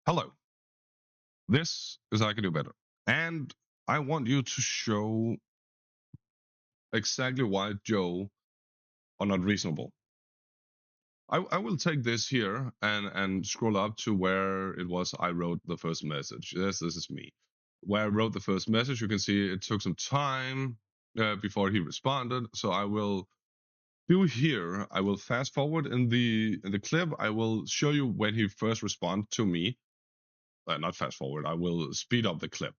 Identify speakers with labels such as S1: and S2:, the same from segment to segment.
S1: Hello, this is I Can Do Better. And I want you to show exactly why Joe are not reasonable. I will take this here and scroll up to where it was I wrote the first message. This is me. Where I wrote the first message, you can see it took some time before he responded. So I will do here. I will fast forward in the clip. I will show you when he first responded to me. Not fast forward. I will speed up the clip.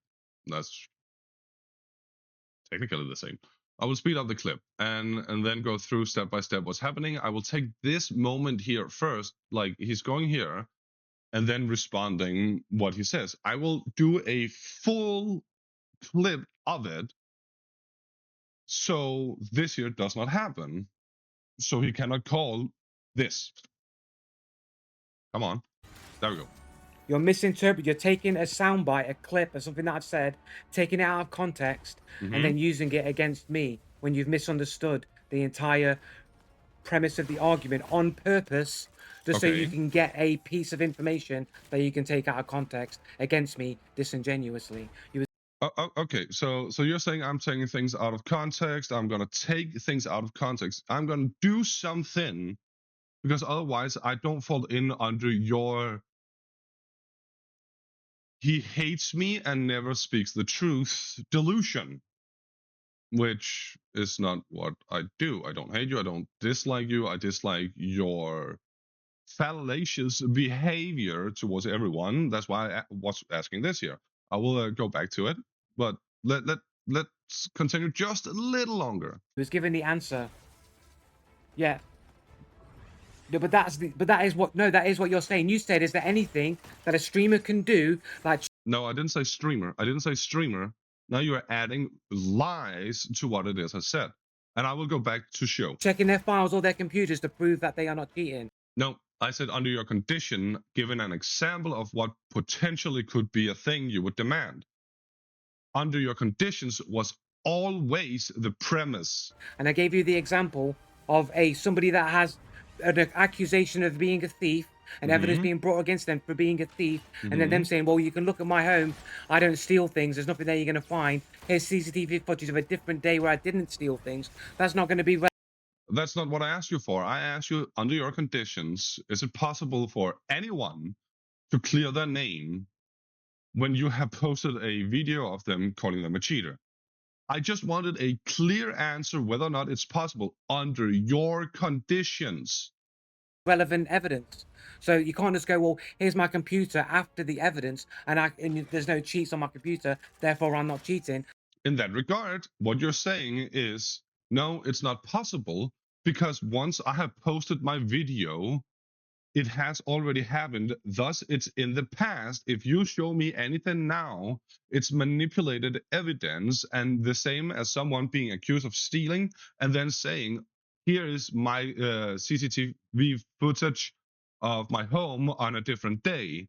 S1: That's technically the same. I will speed up the clip and then go through step by step what's happening. I will take this moment here first, like he's going here, and then responding what he says. I will do a full clip of it, so this here does not happen. So he cannot call this. Come on. There we go.
S2: You're misinterpreting. You're taking a soundbite, a clip, or something that I've said, taking it out of context, and then using it against me when you've misunderstood the entire premise of the argument on purpose, just so you can get a piece of information that you can take out of context against me disingenuously.
S1: Okay, so you're saying I'm taking things out of context. I'm gonna take things out of context. I'm gonna do something because otherwise I don't fall in under your he hates me and never speaks the truth delusion, which is not what I do. I don't hate you. I don't dislike you. I dislike your fallacious behavior towards everyone. That's why I was asking this here. I will go back to it, but let's continue just a little longer.
S2: He was given the answer. Yeah. No, but that is what you're saying. You said, is there anything that a streamer can do? Like,
S1: no, I didn't say streamer. I didn't say streamer. Now you are adding lies to what it is I said. And I will go back to show.
S2: Checking their files or their computers to prove that they are not cheating.
S1: No, I said under your condition, given an example of what potentially could be a thing you would demand. Under your conditions was always the premise.
S2: And I gave you the example of somebody that has an accusation of being a thief and evidence being brought against them for being a thief, and then them saying, well, you can look at my home, I don't steal things, there's nothing there you're going to find, here's CCTV footage of a different day where I didn't steal things. That's not going to be
S1: That's not what I asked you for. I asked you, under your conditions, is it possible for anyone to clear their name when you have posted a video of them calling them a cheater? I just wanted a clear answer whether or not it's possible under your conditions.
S2: relevant evidence. So you can't just go, well, here's my computer after the evidence, and there's no cheats on my computer, therefore I'm not cheating.
S1: In that regard, what you're saying is, no, it's not possible, because once I have posted my video, it has already happened. Thus, it's in the past. If you show me anything now, it's manipulated evidence, and the same as someone being accused of stealing and then saying, here is my CCTV footage of my home on a different day,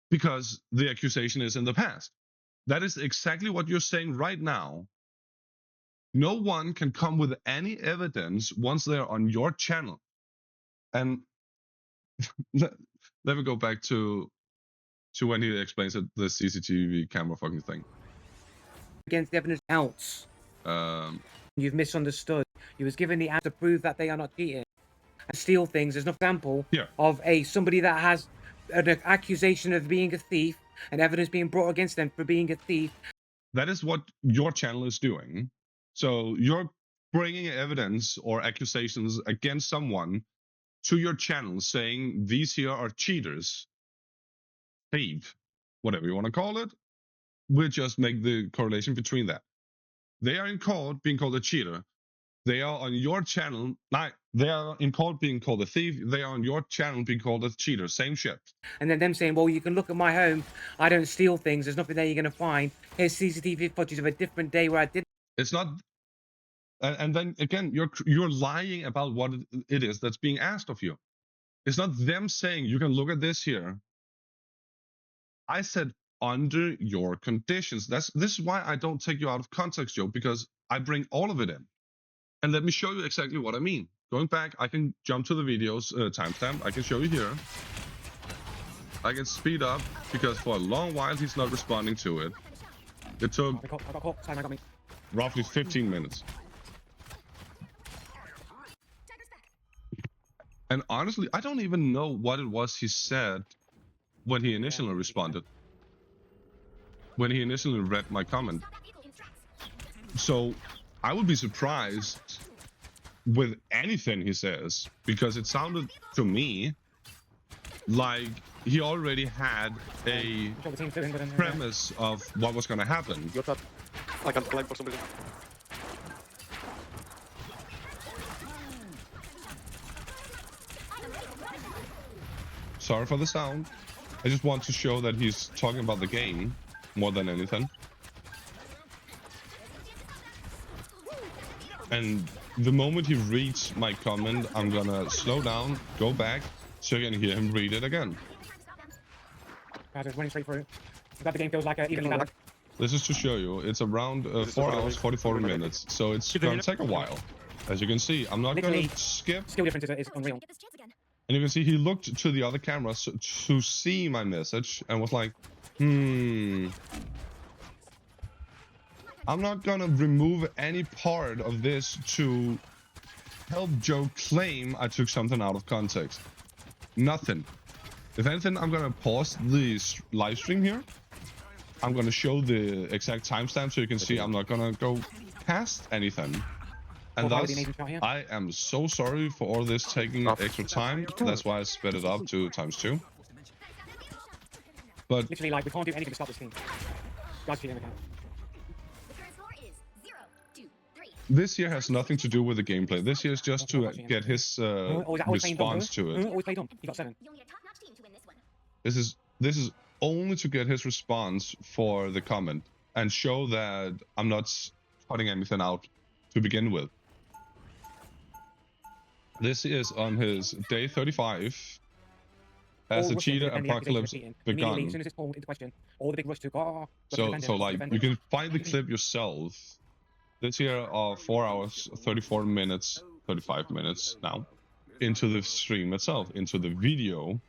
S1: because the accusation is in the past. That is exactly what you're saying right now. No one can come with any evidence once they're on your channel. And let me go back to when he explains it, the CCTV camera fucking thing.
S2: Against the evidence else. You've misunderstood. You was given the answer to prove that they are not cheating. And steal things. There's no example of somebody that has an accusation of being a thief and evidence being brought against them for being a thief.
S1: That is what your channel is doing. So you're bringing evidence or accusations against someone to your channel saying these here are cheaters, thief, whatever you want to call it. We'll just make the correlation between that. They are in court being called a cheater. They are on your channel. They are in court being called a thief. They are on your channel being called a cheater. Same shit.
S2: And then them saying, well, you can look at my home. I don't steal things. There's nothing there you're going to find. Here's CCTV footage of a different day where I didn't.
S1: It's not. And then again, you're lying about what it is that's being asked of you. It's not them saying you can look at this here. I said under your conditions. This is why I don't take you out of context, Joe, because I bring all of it in. And let me show you exactly what I mean. Going back, I can jump to the videos timestamp. I can show you here. I can speed up because for a long while he's not responding to it. It took
S2: I got caught. Simon got me.
S1: roughly 15 minutes. And honestly, I don't even know what it was he said when he initially responded. When he initially read my comment. So I would be surprised with anything he says, because it sounded to me like he already had a premise of what was going to happen.
S3: I can't climb for some reason.
S1: Sorry for the sound. I just want to show that he's talking about the game more than anything. And the moment he reads my comment, I'm gonna slow down, go back, so you can hear him read it again.
S2: Guys, it's running straight through. I'm glad the game feels like evenly balanced.
S1: This is to show you, it's around 4 hours, 44 minutes, so it's gonna take a while. As you can see, I'm not
S2: Literally,
S1: gonna skip.
S2: Skill difference is unreal.
S1: And you can see he looked to the other cameras to see my message and was like, I'm not gonna remove any part of this to help Joe claim I took something out of context. Nothing. If anything, I'm gonna pause the live stream here. I'm gonna show the exact timestamp so you can see I'm not gonna go past anything. And thus, I am so sorry for all this taking extra time. That's why I sped it up to ×2. But
S2: literally, like, we can't do anything to stop this team. Guys, keep him again.
S1: this here has nothing to do with the gameplay. This here is just to get his response to it.
S2: Always play dumb. He got 7.
S1: This is only to get his response for the comment and show that I'm not cutting anything out to begin with. This is on his day 35 as the cheetah apocalypse begun.
S2: As soon as it's pulled into question, all the big rush to
S1: So like you can find the clip yourself. This here are 4 hours, 34 minutes, 35 minutes now into the stream itself, into the video,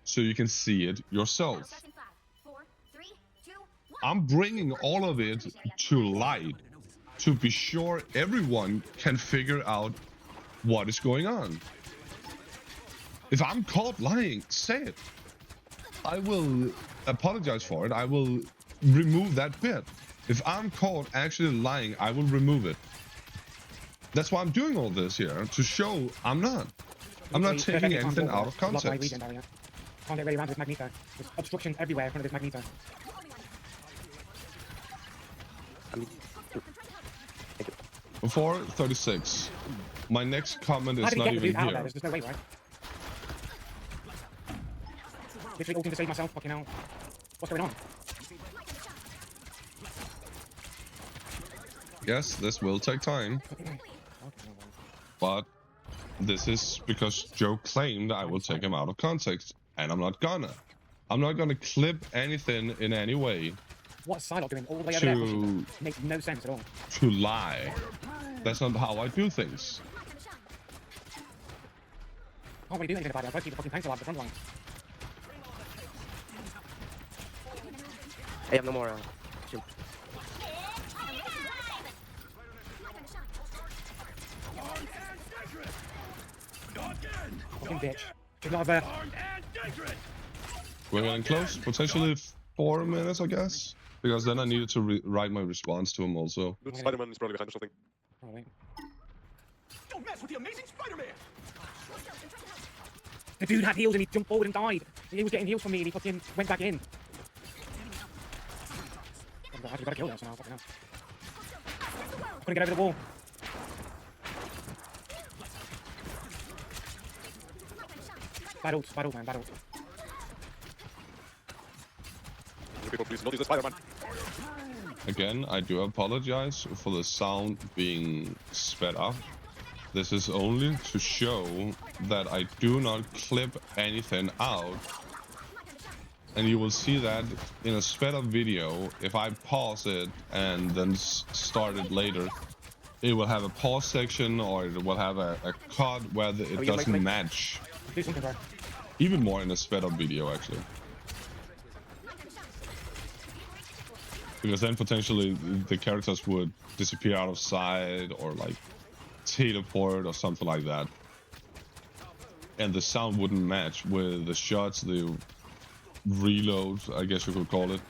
S1: so you can see it yourself. I'm bringing all of it to light to be sure everyone can figure out what is going on. If I'm caught lying, say it. I will apologize for it. I will remove that bit. If I'm caught actually lying, I will remove it. That's why I'm doing all this here, to show I'm not taking anything out of context.
S2: Can't get ready around this magneto. There's obstruction everywhere in front of this magneto.
S1: 4:36. My next comment is not even here.
S2: There's no way, right? Literally ulting to save myself, fucking hell. What's going on?
S1: Yes, this will take time. But this is because Joe claimed I will take him out of context. And I'm not gonna. I'm not gonna clip anything in any way.
S2: What's Psylocke doing all the way over there? Makes no sense at all.
S1: To lie. That's not how I do things.
S2: Can't really do anything about it. I've got to keep the fucking tanks alive at the front line.
S3: I have no more shield.
S2: Fucking bitch. Should not have
S1: We're getting close. Potentially 4 minutes, I guess. Because then I needed to write my response to him also.
S3: Dude, Spider-Man is probably behind or something.
S2: Probably.
S4: Don't mess with the amazing Spider-Man!
S2: The dude had heals and he jumped forward and died. He was getting heals from me and he fucking went back in. I actually gotta kill that somehow, fucking hell. Couldn't get over the wall. Bad ult, man, bad ult.
S3: People, please notice the Spider-Man.
S1: Again, I do apologize for the sound being sped up. This is only to show that I do not clip anything out. And you will see that in a sped up video. If I pause it and then start it later, it will have a pause section or it will have a cut where it doesn't match.
S2: Do something, bro.
S1: Even more in a sped up video, actually. Because then potentially the characters would disappear out of sight or like teleport or something like that. And the sound wouldn't match with the shots, the reloads, I guess you could call it.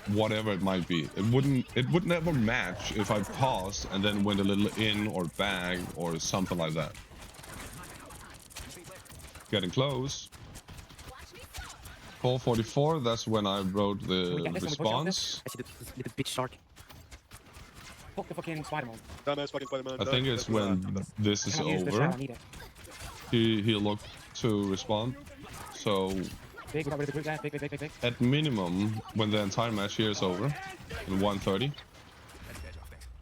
S1: Whatever it might be. It would never match if I paused and then went a little in or back or something like that. Getting close. 444, that's when I wrote the response.
S5: I see this little bitch shark.
S2: Fuck the fucking Spider-Man.
S3: Dumbass fucking Spider-Man.
S1: I think it's when this is
S2: I can't use this
S1: over.
S2: now, I need it.
S1: He looked to respond. So
S2: Big, got rid of the group there. Big.
S1: at minimum, when the entire match here is over, in 1:30.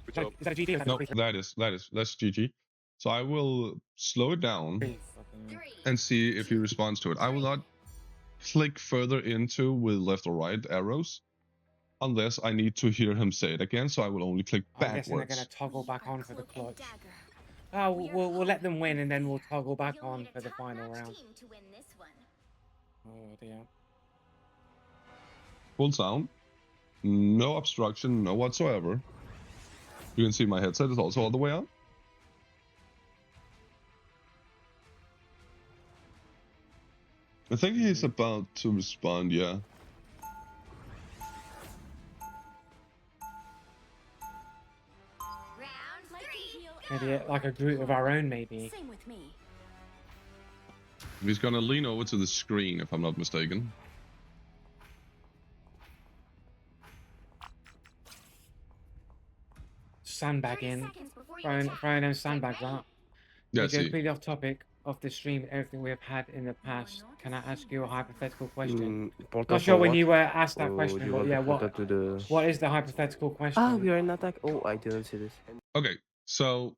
S3: Good job.
S2: Is that a GG? Or is that
S1: No,
S2: a free
S1: that's GG. So I will slow it down
S2: throw?
S1: and see if he responds to it. I will not click further into with left or right arrows unless I need to hear him say it again. So I will only click
S2: I'm guessing they're
S1: backwards.
S2: going to toggle back on for the clutch. Oh, we'll let them win and then we'll toggle back on for the final round. Oh dear.
S1: Full sound, no obstruction, no whatsoever. You can see my headset is also all the way up. I think he's about to respond, yeah.
S2: Maybe like a group of our own, maybe.
S6: Same with me.
S1: He's gonna lean over to the screen, if I'm not mistaken.
S2: Sandbagging. Throwing them sandbags out.
S1: Yeah,
S2: To go
S1: see.
S2: completely off topic of the stream and everything we have had in the past, can I ask you a hypothetical question?
S5: Important
S2: Not sure
S5: for
S2: when
S5: what?
S2: you asked that
S5: Or
S2: question,
S5: you
S2: but
S5: want
S2: yeah,
S5: to put that to the...
S2: what is the hypothetical question?
S5: Ah, we are in attack. Oh, I didn't see this.
S1: Okay, so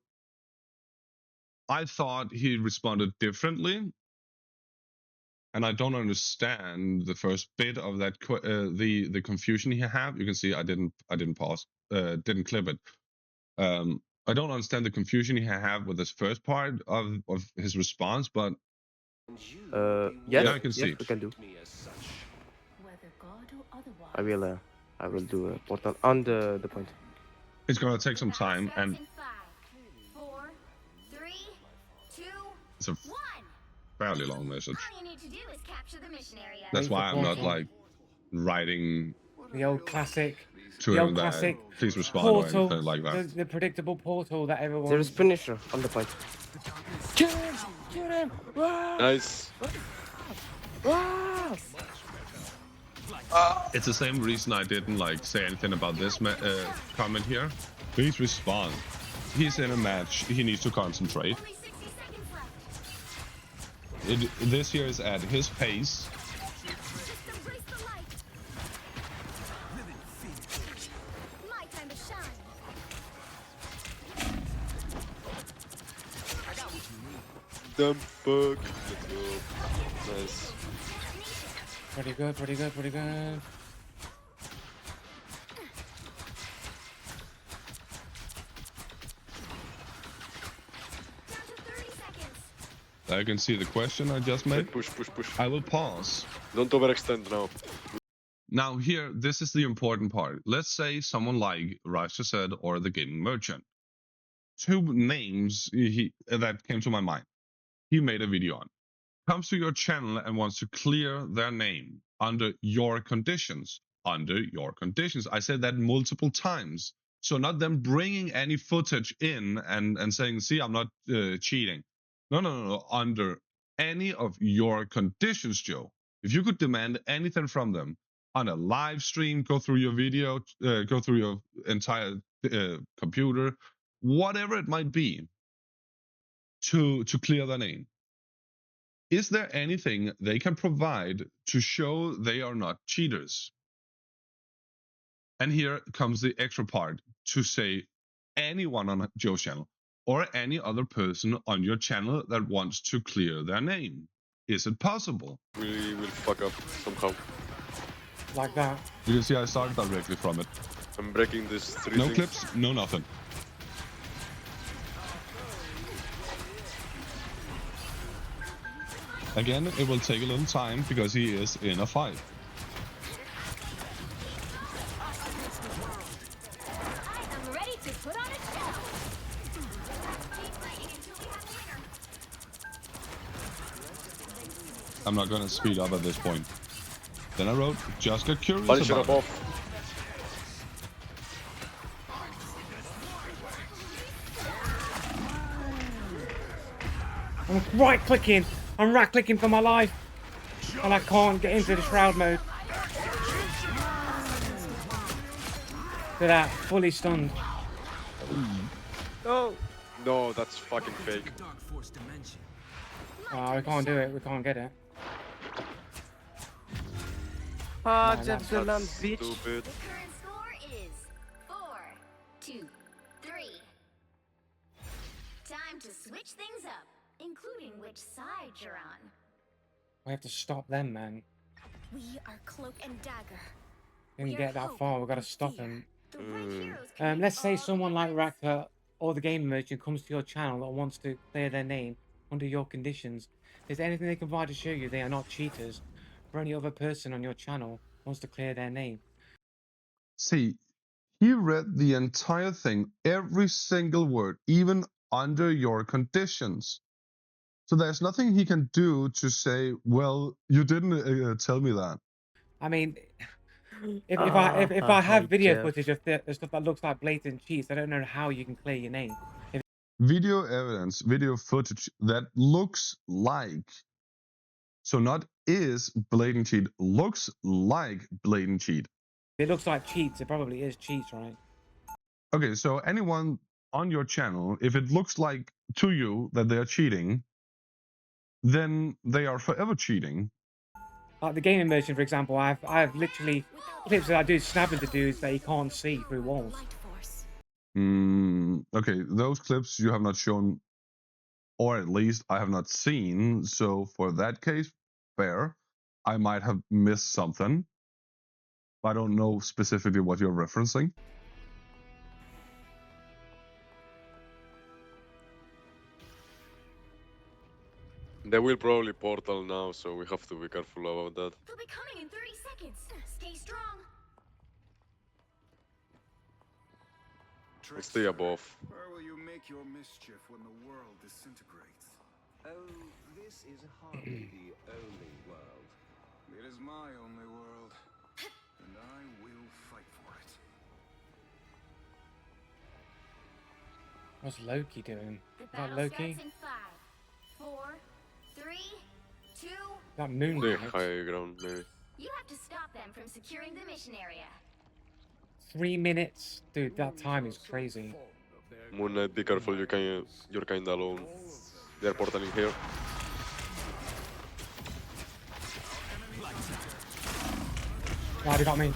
S1: I thought he responded differently, and I don't understand the first bit of that the confusion he had. You can see I didn't pause, didn't clip it. I don't understand the confusion he had with this first part of his response, but
S5: Yes,
S1: yeah, I can see.
S5: yes, we can do.
S6: Whether God or otherwise.
S5: I will do a portal on the point.
S1: It's gonna take some time, and
S6: 5, 4, 3, 2,
S1: it's a
S6: 1.
S1: fairly long message.
S6: All you need to do is capture the mission area.
S1: That's
S2: Wait for
S1: why I'm not
S2: portal.
S1: like writing
S2: The old classic
S1: to
S2: The
S1: him
S2: old
S1: that
S2: classic
S1: please respond
S2: portal,
S1: or anything like that.
S2: the predictable portal that everyone.
S5: There is finisher on the point. Kill him! Kill him! Ah!
S3: Nice.
S5: Ah!
S1: It's the same reason I didn't like say anything about this comment here. Please respond. He's in a match. He needs to concentrate.
S6: Only 60 seconds left.
S1: This here is at his pace.
S6: Just embrace the light. My time to shine.
S3: Dumb fuck. Let's go. Nice.
S2: Pretty good.
S6: Down to 30 seconds.
S1: I can see the question I just made.
S3: Push.
S1: I will pause.
S3: Don't overextend now.
S1: Now here, this is the important part. Let's say someone like Raisha said or the gaming merchant. Two names that came to my mind. He made a video on. Comes to your channel and wants to clear their name under your conditions. Under your conditions. I said that multiple times. So not them bringing any footage in and saying, see, I'm not cheating. No. Under any of your conditions, Joe. If you could demand anything from them on a live stream, go through your video, go through your entire computer, whatever it might be, to clear their name. Is there anything they can provide to show they are not cheaters? And here comes the extra part to say anyone on Joe's channel or any other person on your channel that wants to clear their name. Is it possible?
S3: We will fuck up somehow.
S2: Like that.
S1: You can see I started directly from it.
S3: I'm breaking this 3
S1: No
S3: things.
S1: clips, no nothing. Again, it will take a little time because he is in a fight. I'm not gonna speed up at this point. Then I wrote, just got curious
S3: Punisher
S1: about it.
S3: above.
S2: I'm right-clicking. I'm right-clicking for my life. And I can't get into the shroud mode. Look at that, fully stunned.
S3: No. No, that's fucking fake.
S2: Oh, we can't do it. We can't get it.
S5: Ah,
S2: No,
S5: Jeff
S2: that's
S5: Dylan,
S3: Stupid.
S5: bitch.
S6: The current score is 4-2-3. Time to switch things up, including which side you're on.
S2: We have to stop them, man.
S6: We are Cloak and Dagger.
S2: When you
S6: We are
S2: get that
S6: hope
S2: far, we've got to
S6: and
S2: stop
S6: fear.
S2: them.
S6: The right heroes can
S2: Let's
S6: make
S2: say
S6: all
S2: someone
S6: the
S2: like
S6: difference.
S2: Rakta or the game merchant comes to your channel and wants to clear their name under your conditions. Is there anything they can provide to show you they are not cheaters? For any other person on your channel wants to clear their name.
S1: See, he read the entire thing, every single word, even under your conditions. So there's nothing he can do to say, well, you didn't tell me that.
S2: I mean, if I have
S5: hate
S2: video
S5: Jeff.
S2: footage of the stuff that looks like blatant cheats, I don't know how you can clear your name.
S1: Video evidence, video footage that looks like, so not is blatant cheat, looks like blatant cheat.
S2: If it looks like cheats, it probably is cheats, right?
S1: Okay, so anyone on your channel, if it looks like to you that they're cheating, then they are forever cheating.
S2: Like the gaming merchant, for example, I've literally clips that I do snapping to dudes that he can't see through walls.
S6: Light force.
S1: Okay, those clips you have not shown, or at least I have not seen. So for that case, fair. I might have missed something. I don't know specifically what you're referencing.
S3: They will probably portal now, so we have to be careful about that.
S6: They'll be coming in 30 seconds. Stay strong.
S3: Stay above.
S4: Where will you make your mischief when the world disintegrates?
S7: Oh, this is hardly the only world.
S4: It is my only world, and I will fight for it.
S2: What's Loki doing?
S6: The
S2: Is that
S6: battle
S2: Loki?
S6: starts in 5, 4, 3, 2.
S2: That moon
S3: The
S2: knight.
S3: high ground, maybe.
S6: You have to stop them from securing the mission area.
S2: 3 minutes, dude. That time is crazy.
S3: Moon Knight, be careful, you're kinda alone. They're portaling here.
S2: Why did that mean?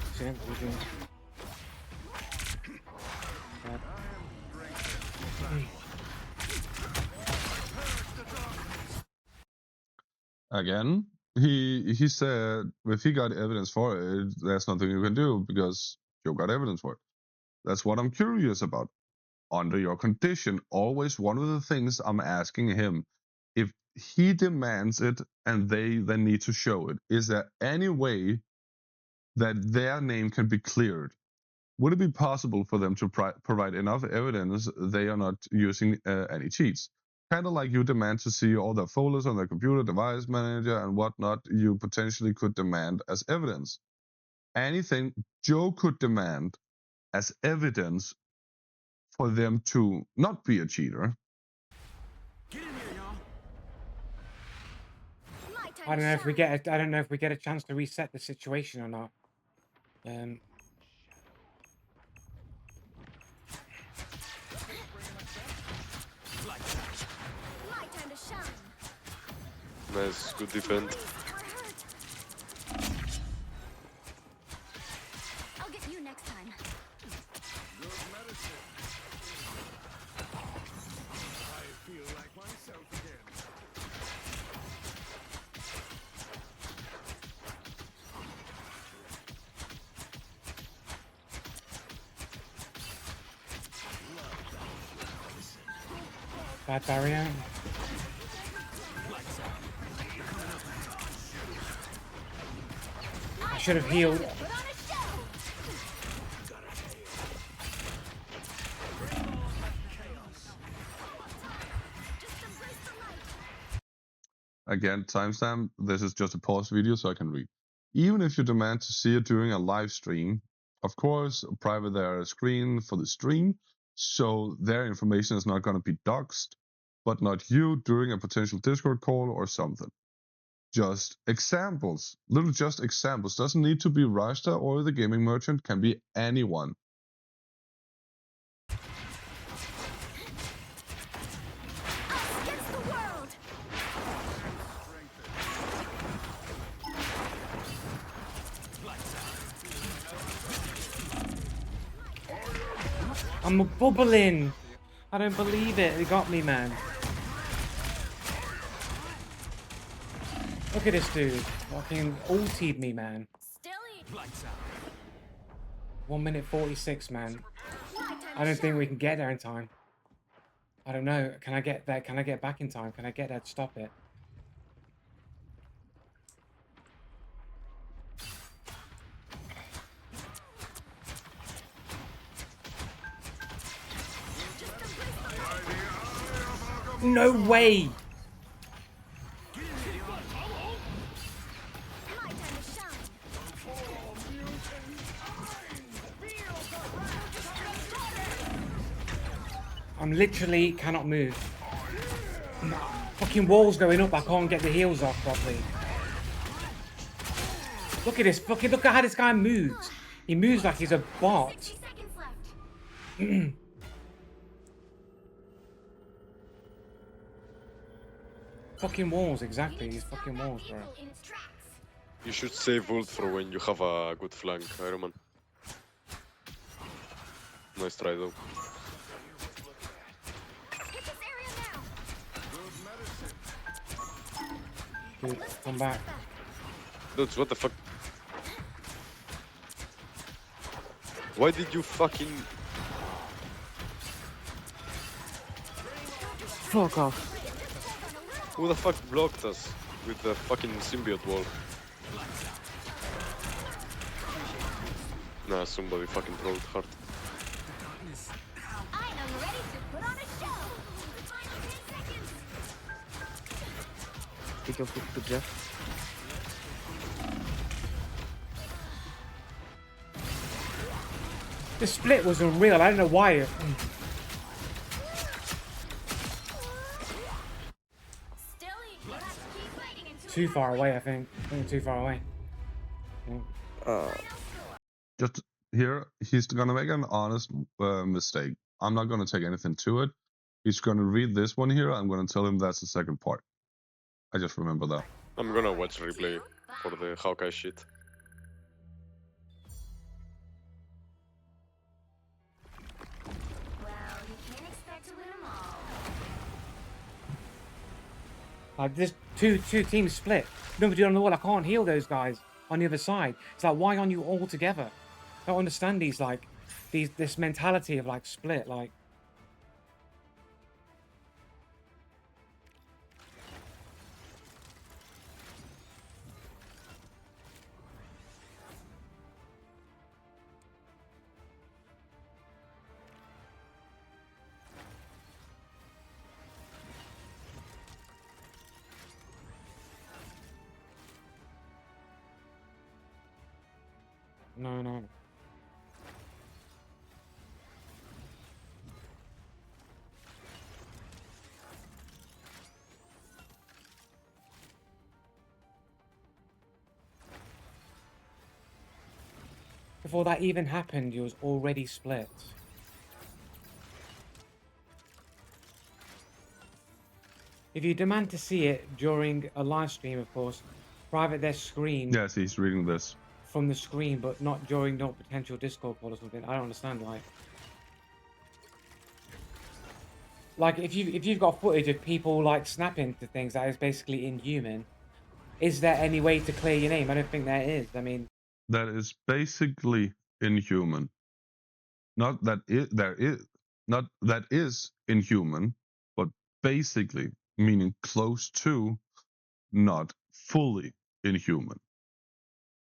S1: Again, he said if he got evidence for it, there's nothing you can do because you got evidence for it. That's what I'm curious about. Under your condition, always one of the things I'm asking him, if he demands it and they then need to show it, is there any way that their name can be cleared? Would it be possible for them to provide enough evidence they are not using any cheats? Kind of like you demand to see all the folders on the computer, device manager, and whatnot, you potentially could demand as evidence. Anything Joe could demand as evidence for them to not be a cheater.
S6: My time
S2: I don't
S6: to
S2: know if we
S6: shine.
S2: get. I don't know if we get a chance to reset the situation or not.
S6: My time to shine.
S3: Nice, good defend.
S6: We're hurt. I'll get you next time.
S4: I feel like myself again.
S2: Bad barrier. I should have healed.
S6: Put on a show. Just embrace the light.
S1: Again, timestamp. This is just a pause video so I can read. Even if you demand to see it during a live stream, of course, private their screen for the stream, so their information is not going to be doxed, but not you during a potential Discord call or something. Just examples. Little just examples. Doesn't need to be Rasta or the gaming merchant, can be anyone.
S6: Against the world.
S2: I'm bubbling. I don't believe it. It got me, man. Look at this dude. Fucking ultied me, man.
S6: Stilly.
S2: 1 minute 46, man. I don't think we can get there in time. I don't know. Can I get there? Can I get back in time? Can I get there to stop it? No way!
S6: My time to shine.
S2: I'm literally cannot move. Fucking walls going up. I can't get the heels off properly. Look at this. Fucking look at how this guy moves. He moves like he's a bot.
S6: 60 seconds left.
S2: Fucking walls, exactly. These fucking walls, bro.
S6: In its tracks.
S3: You should save ult for when you have a good flank, Iron Man. Nice try though.
S6: Hit this area now.
S2: Dude, come back.
S3: Dudes, what the fuck? Why did you fucking...
S5: Fuck off.
S3: Who the fuck blocked us with the fucking symbiote wall? Nah, somebody fucking trolled hard.
S6: I am ready to put on a show. Final 10 seconds.
S5: Pick up to Jeff.
S2: The split was unreal. I don't know why.
S6: Stilly, you'll have to keep fighting until
S2: Too far away, I think. I think too far away.
S1: Just here, he's gonna make an honest mistake. I'm not gonna take anything to it. He's gonna read this one here. I'm gonna tell him that's the second part. I just remember that.
S3: I'm gonna watch replay for the Hawkeye shit.
S6: Well, you can't expect to win them all.
S2: Like this two teams split. Nobody on the wall. I can't heal those guys on the other side. It's like, why aren't you all together? I don't understand these like this mentality of like split. Like, no. Before that even happened, you was already split. If you demand to see it during a live stream, of course, private their screen
S1: Yes, he's reading this.
S2: from the screen, but not during no potential Discord call or something. I don't understand, like if you've got footage of people like snapping to things that is basically inhuman, is there any way to clear your name? I don't think there is. I mean,
S1: That is basically inhuman. Not that there is, not that is inhuman, but basically meaning close to, not fully inhuman.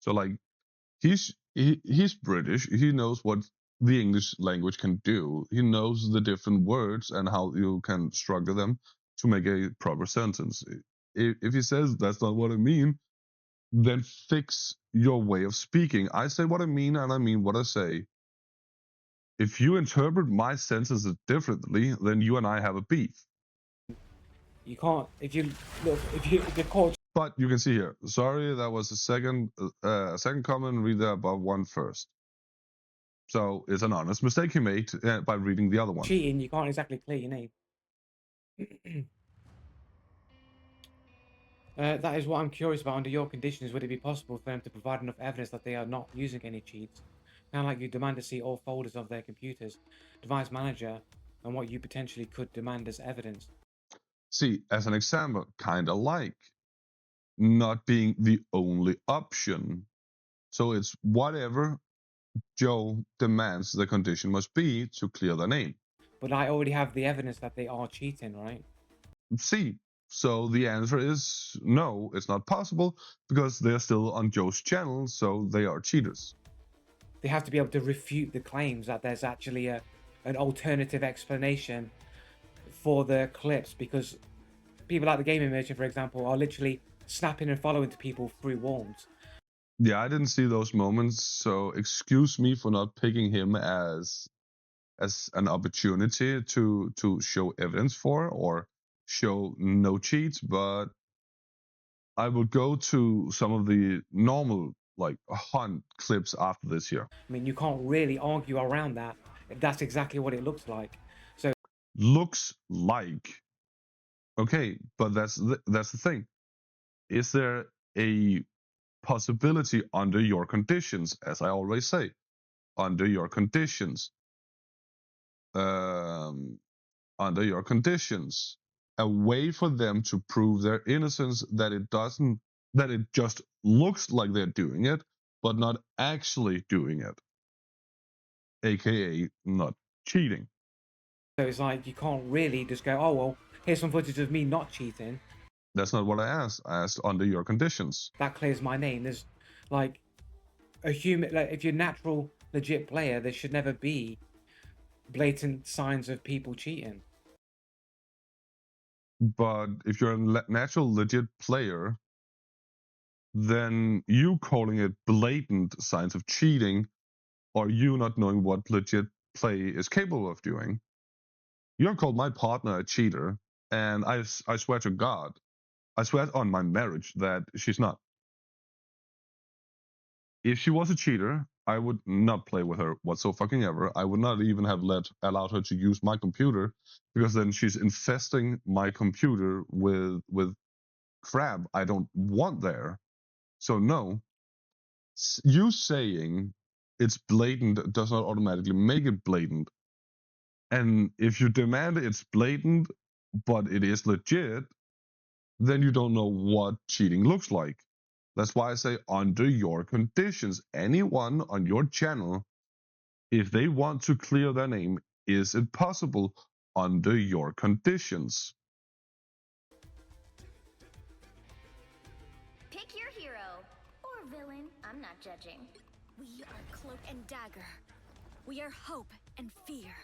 S1: So like he's British. He knows what the English language can do. He knows the different words and how you can structure them to make a proper sentence. if he says that's not what I mean, then fix your way of speaking. I say what I mean, and I mean what I say. If you interpret my sentences differently, then you and I have a beef.
S2: You can't, if you look, if you're caught.
S1: But you can see here. Sorry, that was a second comment. Read the above one first. So it's an honest mistake he made by reading the other one.
S2: Cheating, you can't exactly clear your name. That is what I'm curious about. Under your conditions, would it be possible for them to provide enough evidence that they are not using any cheats? Kind of like you demand to see all folders of their computers, device manager, and what you potentially could demand as evidence.
S1: See, as an example, kind of like not being the only option. So it's whatever Joe demands the condition must be to clear the name.
S2: But I already have the evidence that they are cheating, right?
S1: See, so the answer is no, it's not possible because they're still on Joe's channel, so they are cheaters.
S2: They have to be able to refute the claims that there's actually an alternative explanation for the clips, because people like the gaming merchant, for example, are literally snapping and following to people through walls.
S1: Yeah, I didn't see those moments, so excuse me for not picking him as an opportunity to show evidence for or show no cheats, but I will go to some of the normal like hunt clips after this here.
S2: I mean, you can't really argue around that. That's exactly what it looks like. So
S1: looks like, okay, but that's the thing. Is there a possibility under your conditions, as I always say, under your conditions, under your conditions, a way for them to prove their innocence that it just looks like they're doing it, but not actually doing it, aka not cheating.
S2: So it's like you can't really just go, oh well, here's some footage of me not cheating.
S1: That's not what I asked. I asked under your conditions.
S2: That clears my name. There's like a human, like if you're a natural, legit player, there should never be blatant signs of people cheating.
S1: But if you're a natural, legit player, then you calling it blatant signs of cheating, or you not knowing what legit play is capable of doing. You have called my partner a cheater, and I swear to God, I swear on my marriage that she's not. If she was a cheater, I would not play with her whatsoever. I would not even have allowed her to use my computer, because then she's infesting my computer with crap I don't want there. So no, you saying it's blatant does not automatically make it blatant. And if you demand it's blatant, but it is legit, then you don't know what cheating looks like. That's why I say under your conditions. Anyone on your channel, if they want to clear their name, is it possible under your conditions?
S6: Pick your hero or villain. I'm not judging.
S8: We are Cloak and Dagger. We are hope and fear.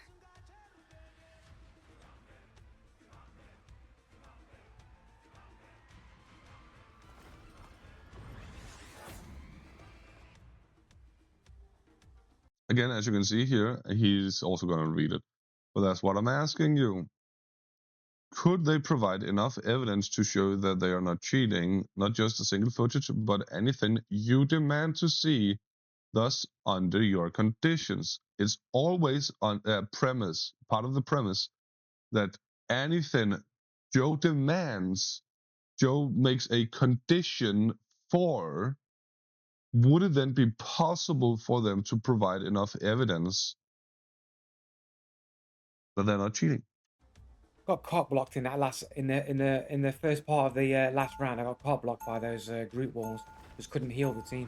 S1: Again, as you can see here, he's also going to read it. But that's what I'm asking you. Could they provide enough evidence to show that they are not cheating, not just a single footage, but anything you demand to see, thus under your conditions? It's always on a premise, part of the premise, that anything Joe demands, Joe makes a condition for. Would it then be possible for them to provide enough evidence that they're not cheating?
S2: Got cock blocked in that in the first part of the last round. I got cock blocked by those group walls. Just couldn't heal the team.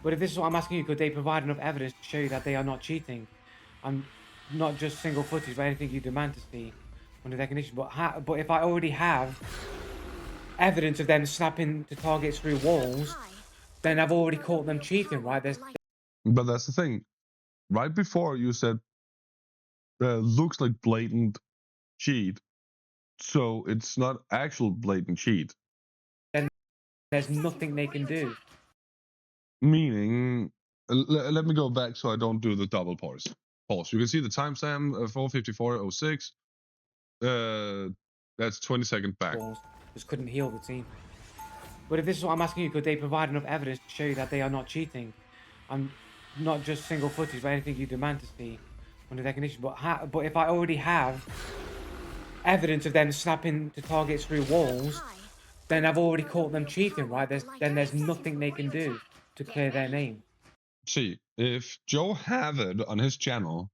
S2: But if this is what I'm asking you, could they provide enough evidence to show you that they are not cheating, and not just single footage, but anything you demand to see under their condition? But if I already have evidence of them snapping to targets through walls, then I've already caught them cheating, right?
S1: But that's the thing. Right before you said looks like blatant cheat. So it's not actual blatant cheat.
S2: There's nothing they can do.
S1: Meaning, let me go back so I don't do the double pause. You can see the timestamp 4:54:06. That's 20 seconds back.
S2: Just couldn't heal the team. But if this is what I'm asking you, could they provide enough evidence to show you that they are not cheating? I'm not just single footage, but anything you demand to see under their condition. But if I already have evidence of them snapping to targets through walls, then I've already caught them cheating, right? Then there's nothing they can do to clear their name.
S1: See, if Joe have it on his channel,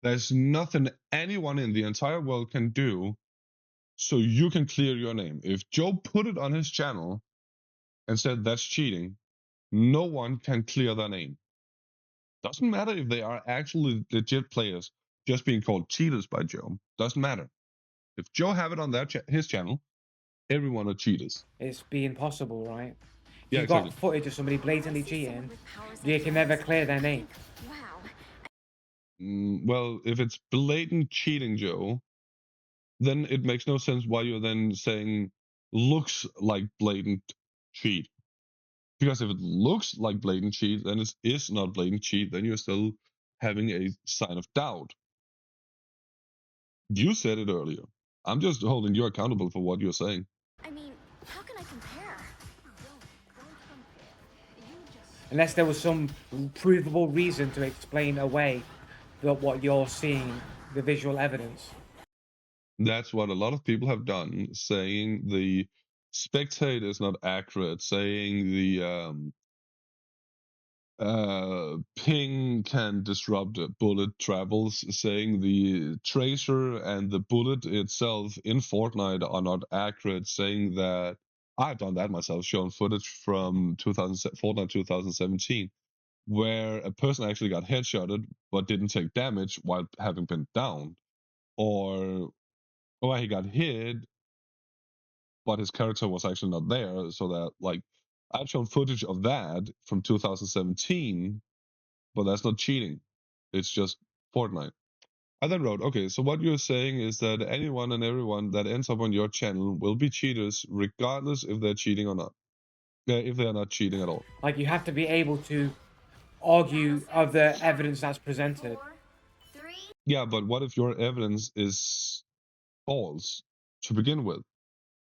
S1: there's nothing anyone in the entire world can do so you can clear your name. If Joe put it on his channel and said that's cheating, no one can clear their name. Doesn't matter if they are actually legit players just being called cheaters by Joe. Doesn't matter. If Joe have it on his channel, everyone are cheaters.
S2: It's being possible, right? If
S1: Yeah,
S2: you've
S1: exactly.
S2: got footage of somebody blatantly cheating, you can never clear their name.
S1: Well, if it's blatant cheating, Joe, then it makes no sense why you're then saying looks like blatant cheat. Because if it looks like blatant cheat, then it is not blatant cheat, then you're still having a sign of doubt. You said it earlier. I'm just holding you accountable for what you're saying.
S8: I mean, how can I compare?
S2: Unless there was some provable reason to explain away what you're seeing, the visual evidence.
S1: That's what a lot of people have done, saying the spectate is not accurate, saying the ping can disrupt bullet travels, saying the tracer and the bullet itself in Fortnite are not accurate, saying that I've done that myself, shown footage from Fortnite 2017, where a person actually got headshotted but didn't take damage while having been down, or he got hit but his character was actually not there. So that, like, I've shown footage of that from 2017, but that's not cheating. It's just Fortnite. I then wrote, okay, so what you're saying is that anyone and everyone that ends up on your channel will be cheaters, regardless if they're cheating or not. If they're not cheating at all.
S2: Like, you have to be able to argue of the evidence that's presented.
S6: 4, 3.
S1: Yeah, but what if your evidence is false to begin with?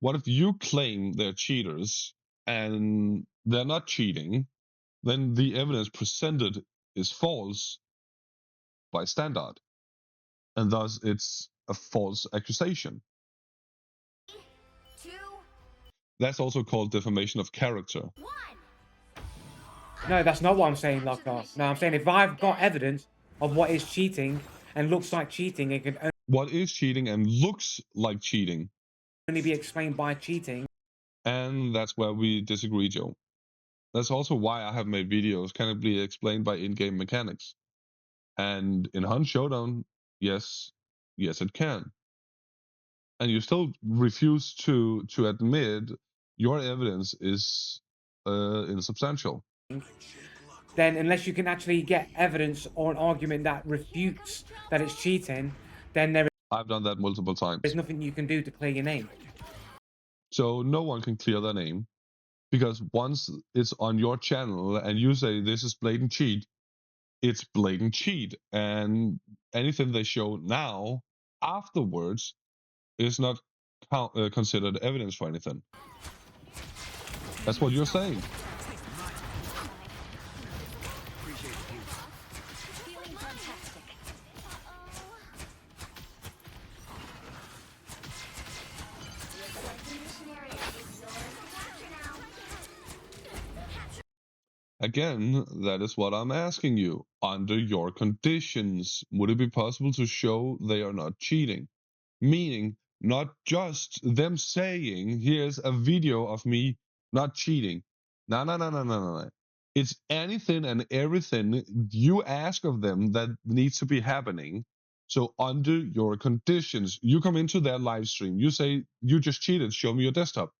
S1: What if you claim they're cheaters and they're not cheating? Then the evidence presented is false by standard, and thus it's a false accusation.
S6: 2,
S1: That's also called defamation of character.
S6: 1.
S2: No, that's not what I'm saying, Lockhart. No, I'm saying if I've got evidence of what is cheating and looks like cheating, it can
S1: What is cheating and looks like cheating?
S2: only be explained by cheating.
S1: And that's where we disagree, Joe. That's also why I have made videos can it be explained by in-game mechanics. And in Hunt Showdown, yes, it can. And you still refuse to admit your evidence is insubstantial.
S2: Then unless you can actually get evidence or an argument that refutes that it's cheating, then
S1: I've done that multiple times.
S2: there's nothing you can do to clear your name.
S1: So no one can clear their name, because once it's on your channel and you say this is blatant cheat, it's blatant cheat. And anything they show now afterwards is not considered evidence for anything. That's what you're saying.
S8: Feeling fantastic.
S1: Again, that is what I'm asking you. Under your conditions, would it be possible to show they are not cheating? Meaning, not just them saying, here's a video of me not cheating. No. It's anything and everything you ask of them that needs to be happening. So under your conditions, you come into their live stream, you say, you just cheated, show me your desktop.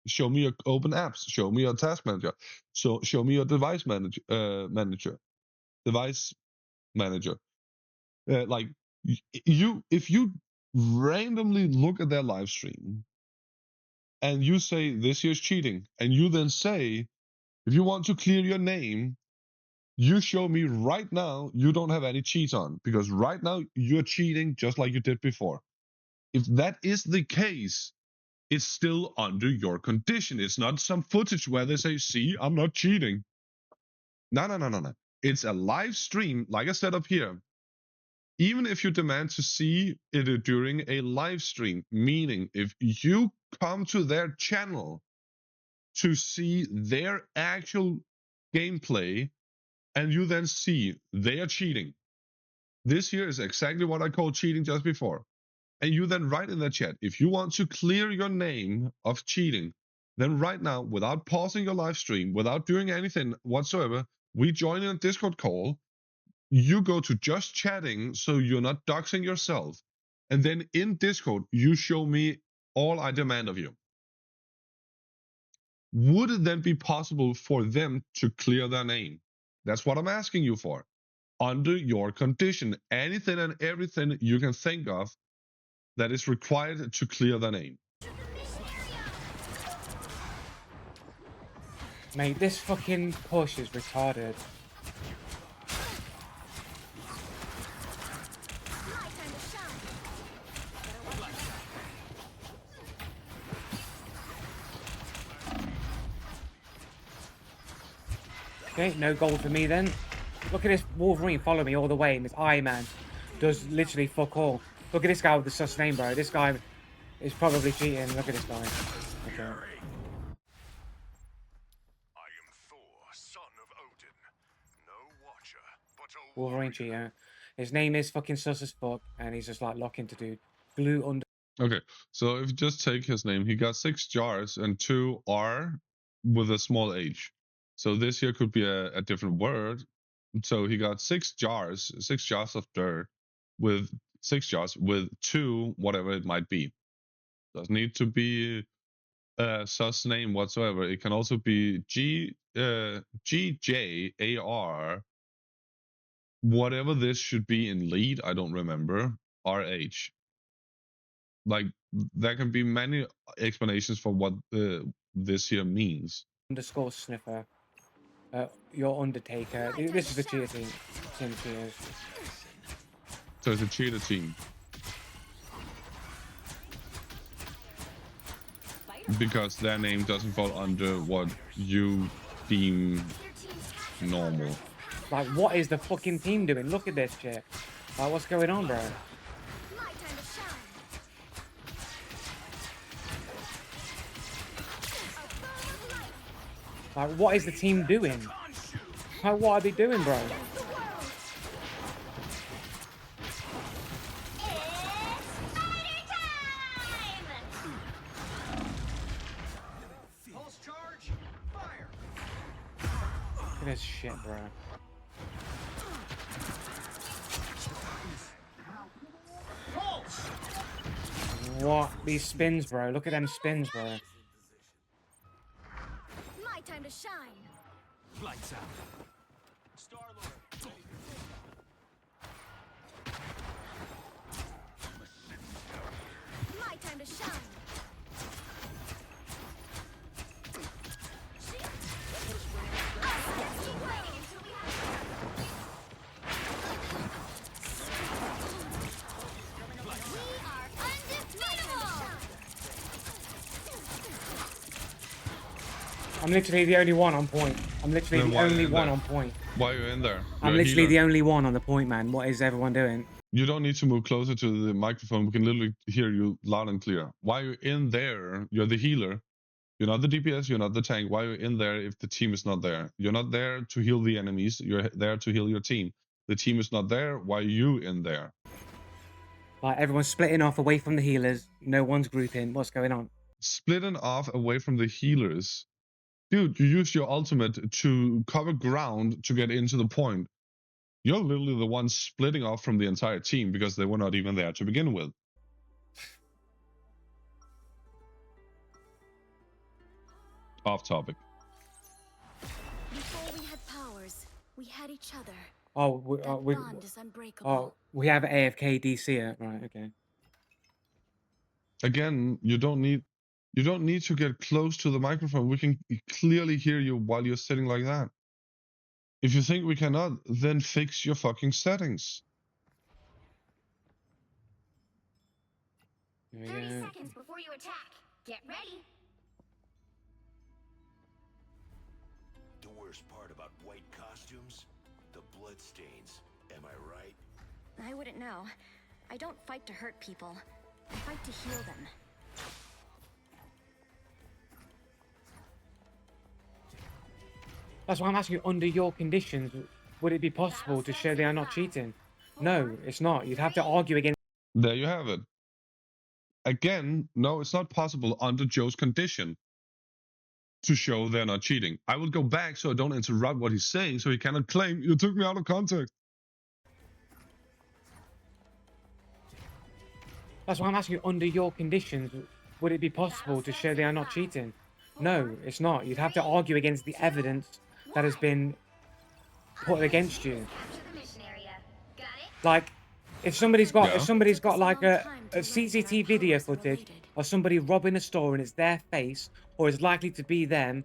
S1: Show me your open apps. Show me your task manager. So show me your device manager. Device manager. Like, if you randomly look at their live stream and you say this here's cheating, and you then say, if you want to clear your name, you show me right now you don't have any cheats on, because right now you're cheating just like you did before. If that is the case, it's still under your condition. It's not some footage where they say, see, I'm not cheating. No. It's a live stream, like I said up here. Even if you demand to see it during a live stream, meaning if you come to their channel to see their actual gameplay and you then see they are cheating, this here is exactly what I called cheating just before. And you then write in the chat, if you want to clear your name of cheating, then right now, without pausing your live stream, without doing anything whatsoever, we join in a Discord call. You go to just chatting so you're not doxing yourself. And then in Discord, you show me all I demand of you. Would it then be possible for them to clear their name? That's what I'm asking you for. Under your condition, anything and everything you can think of that is required to clear their name.
S2: Mate, this fucking push is retarded. Okay, no gold for me then. Look at this Wolverine follow me all the way, and this Iron Man does literally fuck all. Look at this guy with the sus name, bro. This guy is probably cheating. Look at this guy. Okay.
S9: I am Thor, son of Odin. No watcher, but a
S2: Wolverine cheater. His name is fucking sus as fuck, and he's just like locking to dude. Glue under.
S1: Okay, so if you just take his name, he got 6 jars and 2 R with a small h. So this here could be a different word. So he got 6 jars of dirt with 6 jars with 2 whatever it might be. Doesn't need to be a sus name whatsoever. It can also be GJAR, whatever this should be in lead, I don't remember, RH. Like, there can be many explanations for what this here means.
S2: Underscore sniffer. Your Undertaker. This is the cheater team. Team cheaters.
S1: So it's a cheater team. Because their name doesn't fall under what you deem normal.
S2: Like, what is the fucking team doing? Look at this shit. Like, what's going on, bro? Like, what is the team doing? Like, what are they doing, bro? Look at this shit, bro. What? These spins, bro. Look at them spins, bro.
S8: My time to shine.
S5: Lights out.
S8: My time to shine.
S2: I'm literally the only one on point. I'm literally
S1: Then
S2: the
S1: why are you
S2: only
S1: in
S2: one
S1: there?
S2: on point.
S1: Why are you in there?
S2: I'm
S1: You're a
S2: literally
S1: healer.
S2: the only one on the point, man. What is everyone doing?
S1: You don't need to move closer to the microphone. We can literally hear you loud and clear. Why are you in there? You're the healer. You're not the DPS. You're not the tank. Why are you in there if the team is not there? You're not there to heal the enemies. You're there to heal your team. The team is not there. Why are you in there?
S2: Like, everyone's splitting off away from the healers. No one's grouping. What's going on?
S1: Splitting off away from the healers. Dude, you use your ultimate to cover ground to get into the point. You're literally the one splitting off from the entire team because they were not even there to begin with. Off topic.
S8: Before we had powers, we had each other.
S2: Oh,
S8: That bond is unbreakable.
S2: we have AFK DC. Right, okay.
S1: Again, you don't need to get close to the microphone. We can clearly hear you while you're sitting like that. If you think we cannot, then fix your fucking settings.
S6: 30 seconds before you attack. Get ready.
S9: The worst part about white costumes? The bloodstains. Am I right?
S8: I wouldn't know. I don't fight to hurt people. I fight to heal them.
S2: That's why I'm asking you, under your conditions, would it be possible to show they are not cheating? No, it's not. You'd have to argue against.
S1: There you have it. Again, no, it's not possible under Joe's condition to show they're not cheating. I will go back so I don't interrupt what he's saying, so he cannot claim you took me out of context.
S2: That's why I'm asking you, under your conditions, would it be possible to show they are not cheating? No, it's not. You'd have to argue against the evidence that has been put against you.
S6: Capture the mission area. Got it?
S2: Like, if somebody's got
S1: Yeah.
S2: like a CCTV video footage of somebody robbing a store and it's their face, or is likely to be them,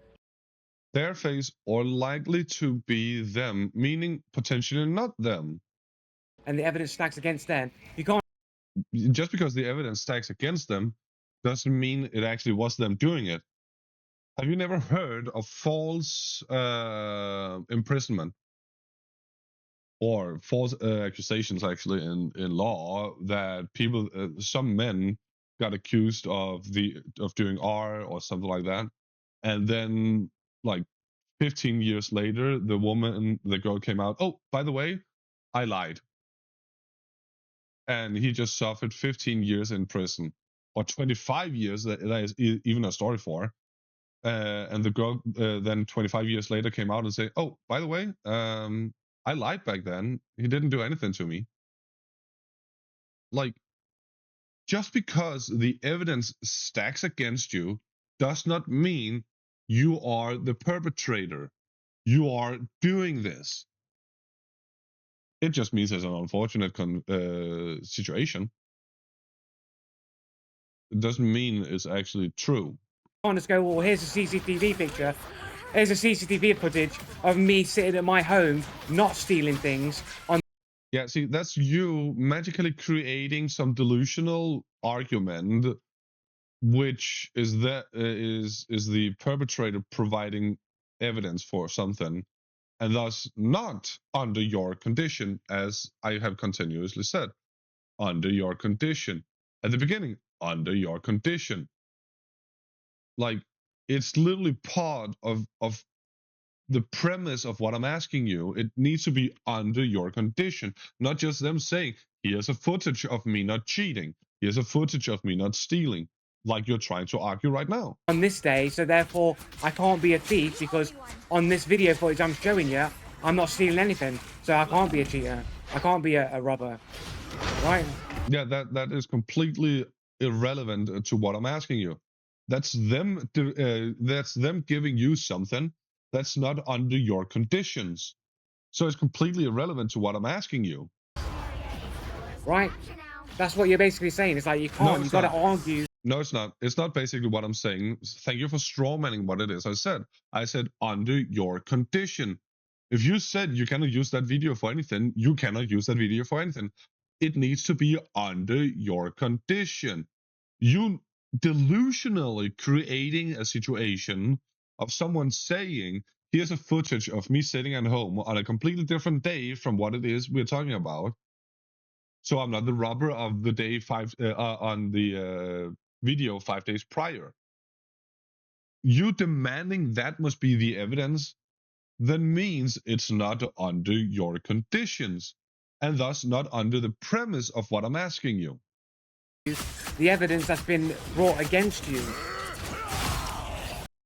S1: Their face or likely to be them, meaning potentially not them.
S2: and the evidence stacks against them, you can't.
S1: Just because the evidence stacks against them doesn't mean it actually was them doing it. Have you never heard of false imprisonment or false accusations actually in law, that people, some men got accused of doing R or something like that, and then like 15 years later the girl came out, oh, by the way, I lied, and he just suffered 15 years in prison, or 25 years, that is even a story for. And the girl then 25 years later came out and said, oh, by the way, I lied back then. He didn't do anything to me. Like, just because the evidence stacks against you does not mean you are the perpetrator. You are doing this. It just means it's an unfortunate situation. It doesn't mean it's actually true.
S2: Can't just go, well, here's a CCTV picture. Here's a CCTV footage of me sitting at my home, not stealing things.
S1: Yeah, see, that's you magically creating some delusional argument, which is the perpetrator providing evidence for something, and thus not under your condition, as I have continuously said. Under your condition. At the beginning, under your condition. Like, it's literally part of the premise of what I'm asking you. It needs to be under your condition, not just them saying, here's a footage of me not cheating, here's a footage of me not stealing, like you're trying to argue right now.
S2: On this day, so therefore I can't be a thief, because on this video footage I'm showing you, I'm not stealing anything, so I can't be a cheater. I can't be a robber, right?
S1: Yeah, that is completely irrelevant to what I'm asking you. That's them giving you something that's not under your conditions. So it's completely irrelevant to what I'm asking you.
S2: Right? That's what you're basically saying. It's like you can't, you gotta argue.
S1: No, it's not. It's not basically what I'm saying. Thank you for strawmanning what it is I said. I said under your condition. If you said you cannot use that video for anything, you cannot use that video for anything. It needs to be under your condition. You delusionally creating a situation of someone saying, here's a footage of me sitting at home on a completely different day from what it is we're talking about. So I'm not the robber of the day on the video 5 days prior. You demanding that must be the evidence then means it's not under your conditions, and thus not under the premise of what I'm asking you.
S2: The evidence that's been brought against you.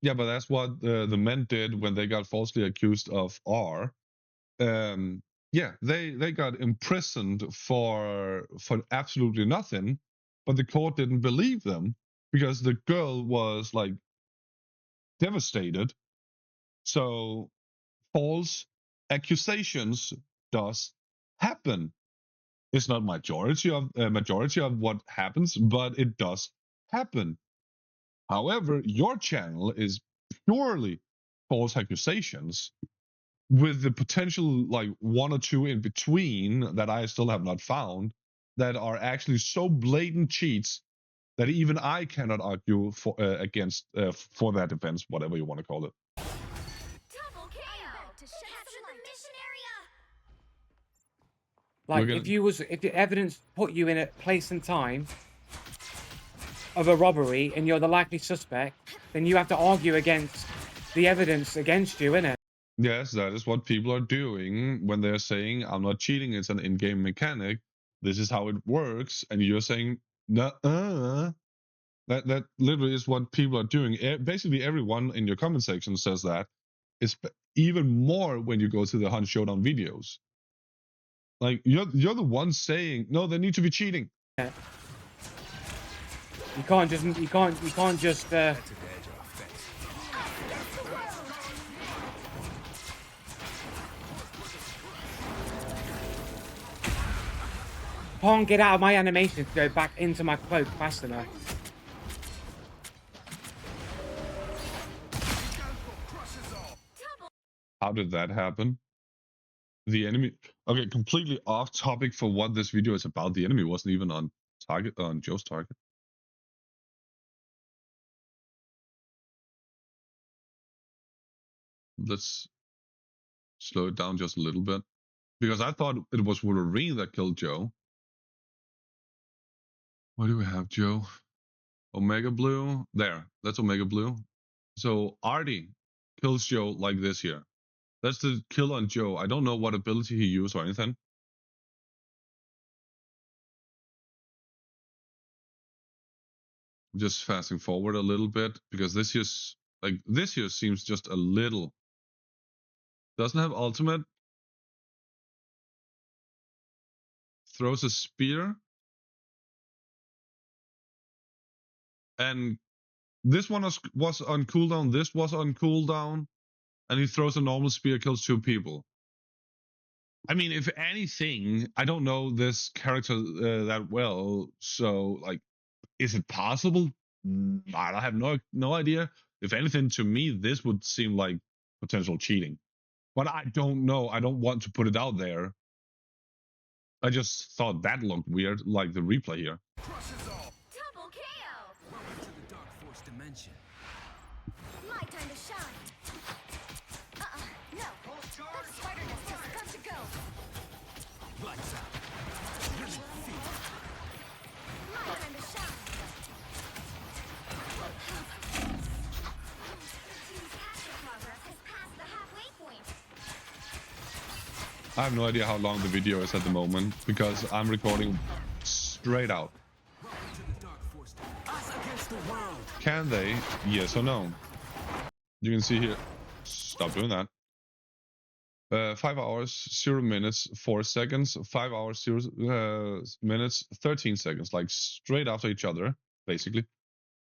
S1: Yeah, but that's what the men did when they got falsely accused of R. Yeah, they got imprisoned for absolutely nothing, but the court didn't believe them because the girl was like devastated. So false accusations does happen. It's not majority of what happens, but it does happen. However, your channel is purely false accusations with the potential like one or two in between that I still have not found that are actually so blatant cheats that even I cannot argue for against for their defense, whatever you want to call it.
S6: Double KO! To shed the mission area!
S2: Like,
S1: We're
S2: if the evidence put you in a place and time of a robbery and you're the likely suspect, then you have to argue against the evidence against you, innit?
S1: Yes, that is what people are doing when they're saying, I'm not cheating, it's an in-game mechanic. This is how it works. And you're saying, nuh-uh. That literally is what people are doing. Basically, everyone in your comment section says that. It's even more when you go to the Hunt Showdown videos. Like, you're the one saying, no, they need to be cheating.
S2: You can't just can't get out of my animation to go back into my cloak fast enough.
S1: How did that happen? The enemy. Okay, completely off topic for what this video is about. The enemy wasn't even on target, on Joe's target. Let's slow it down just a little bit, because I thought it was Wolverine that killed Joe. What do we have, Joe? Omega Blue. There, that's Omega Blue. So Artie kills Joe like this here. That's the kill on Joe. I don't know what ability he used or anything. Just fasting forward a little bit, because this here seems just a little. Doesn't have ultimate. Throws a spear. And this one was on cooldown. This was on cooldown. And he throws a normal spear, kills 2 people. I mean, if anything, I don't know this character that well. So, like, is it possible? I have no idea. If anything, to me, this would seem like potential cheating. But I don't know. I don't want to put it out there. I just thought that looked weird, like the replay here.
S6: Double KO!
S4: Welcome to the Dark Force dimension.
S8: My time to shine. No. That spider nest has got to go.
S4: Lights out.
S8: My time to shine.
S6: Team's capture progress has passed the halfway point.
S1: I have no idea how long the video is at the moment, because I'm recording straight out.
S4: Welcome to the Dark Force dimension. Us against the world.
S1: Can they? Yes or no? You can see here. Stop doing that. 5 hours, 0 minutes, 4 seconds. 5 hours, 0 minutes, 13 seconds. Like straight after each other, basically.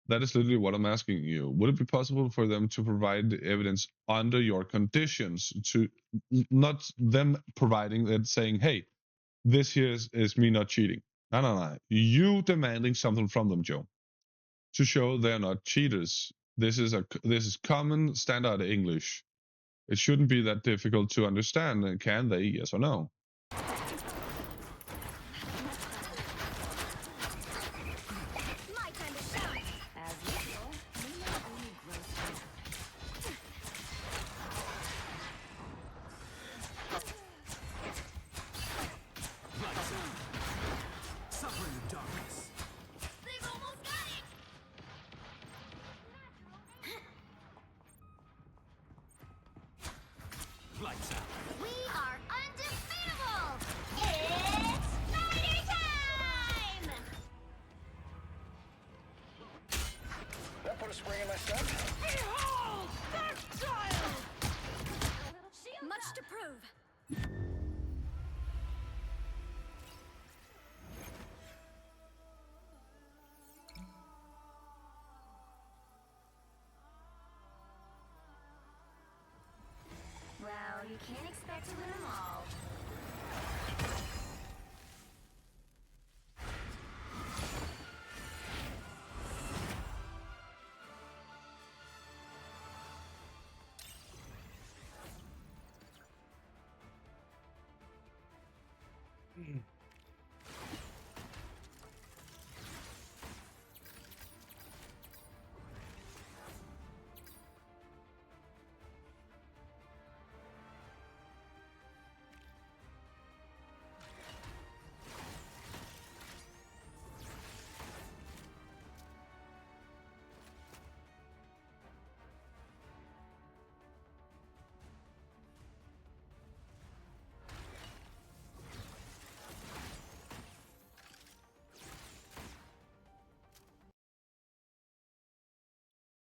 S1: That is literally what I'm asking you. Would it be possible for them to provide the evidence under your conditions, to not them providing it, saying, hey, this here is me not cheating? No. You demanding something from them, Joe, to show they're not cheaters. This is common standard English. It shouldn't be that difficult to understand. Can they? Yes or no?
S8: My time to shine.
S6: As usual, Luna only grows stronger.
S4: Lights out. Suffer in the darkness.
S6: They've almost got it!
S4: Lights out.
S6: We are undefeatable! It's Spider Time!
S7: That put a spring in my step.
S6: Behold, that child!
S8: Much to prove.
S6: Well, you can't expect to win them all.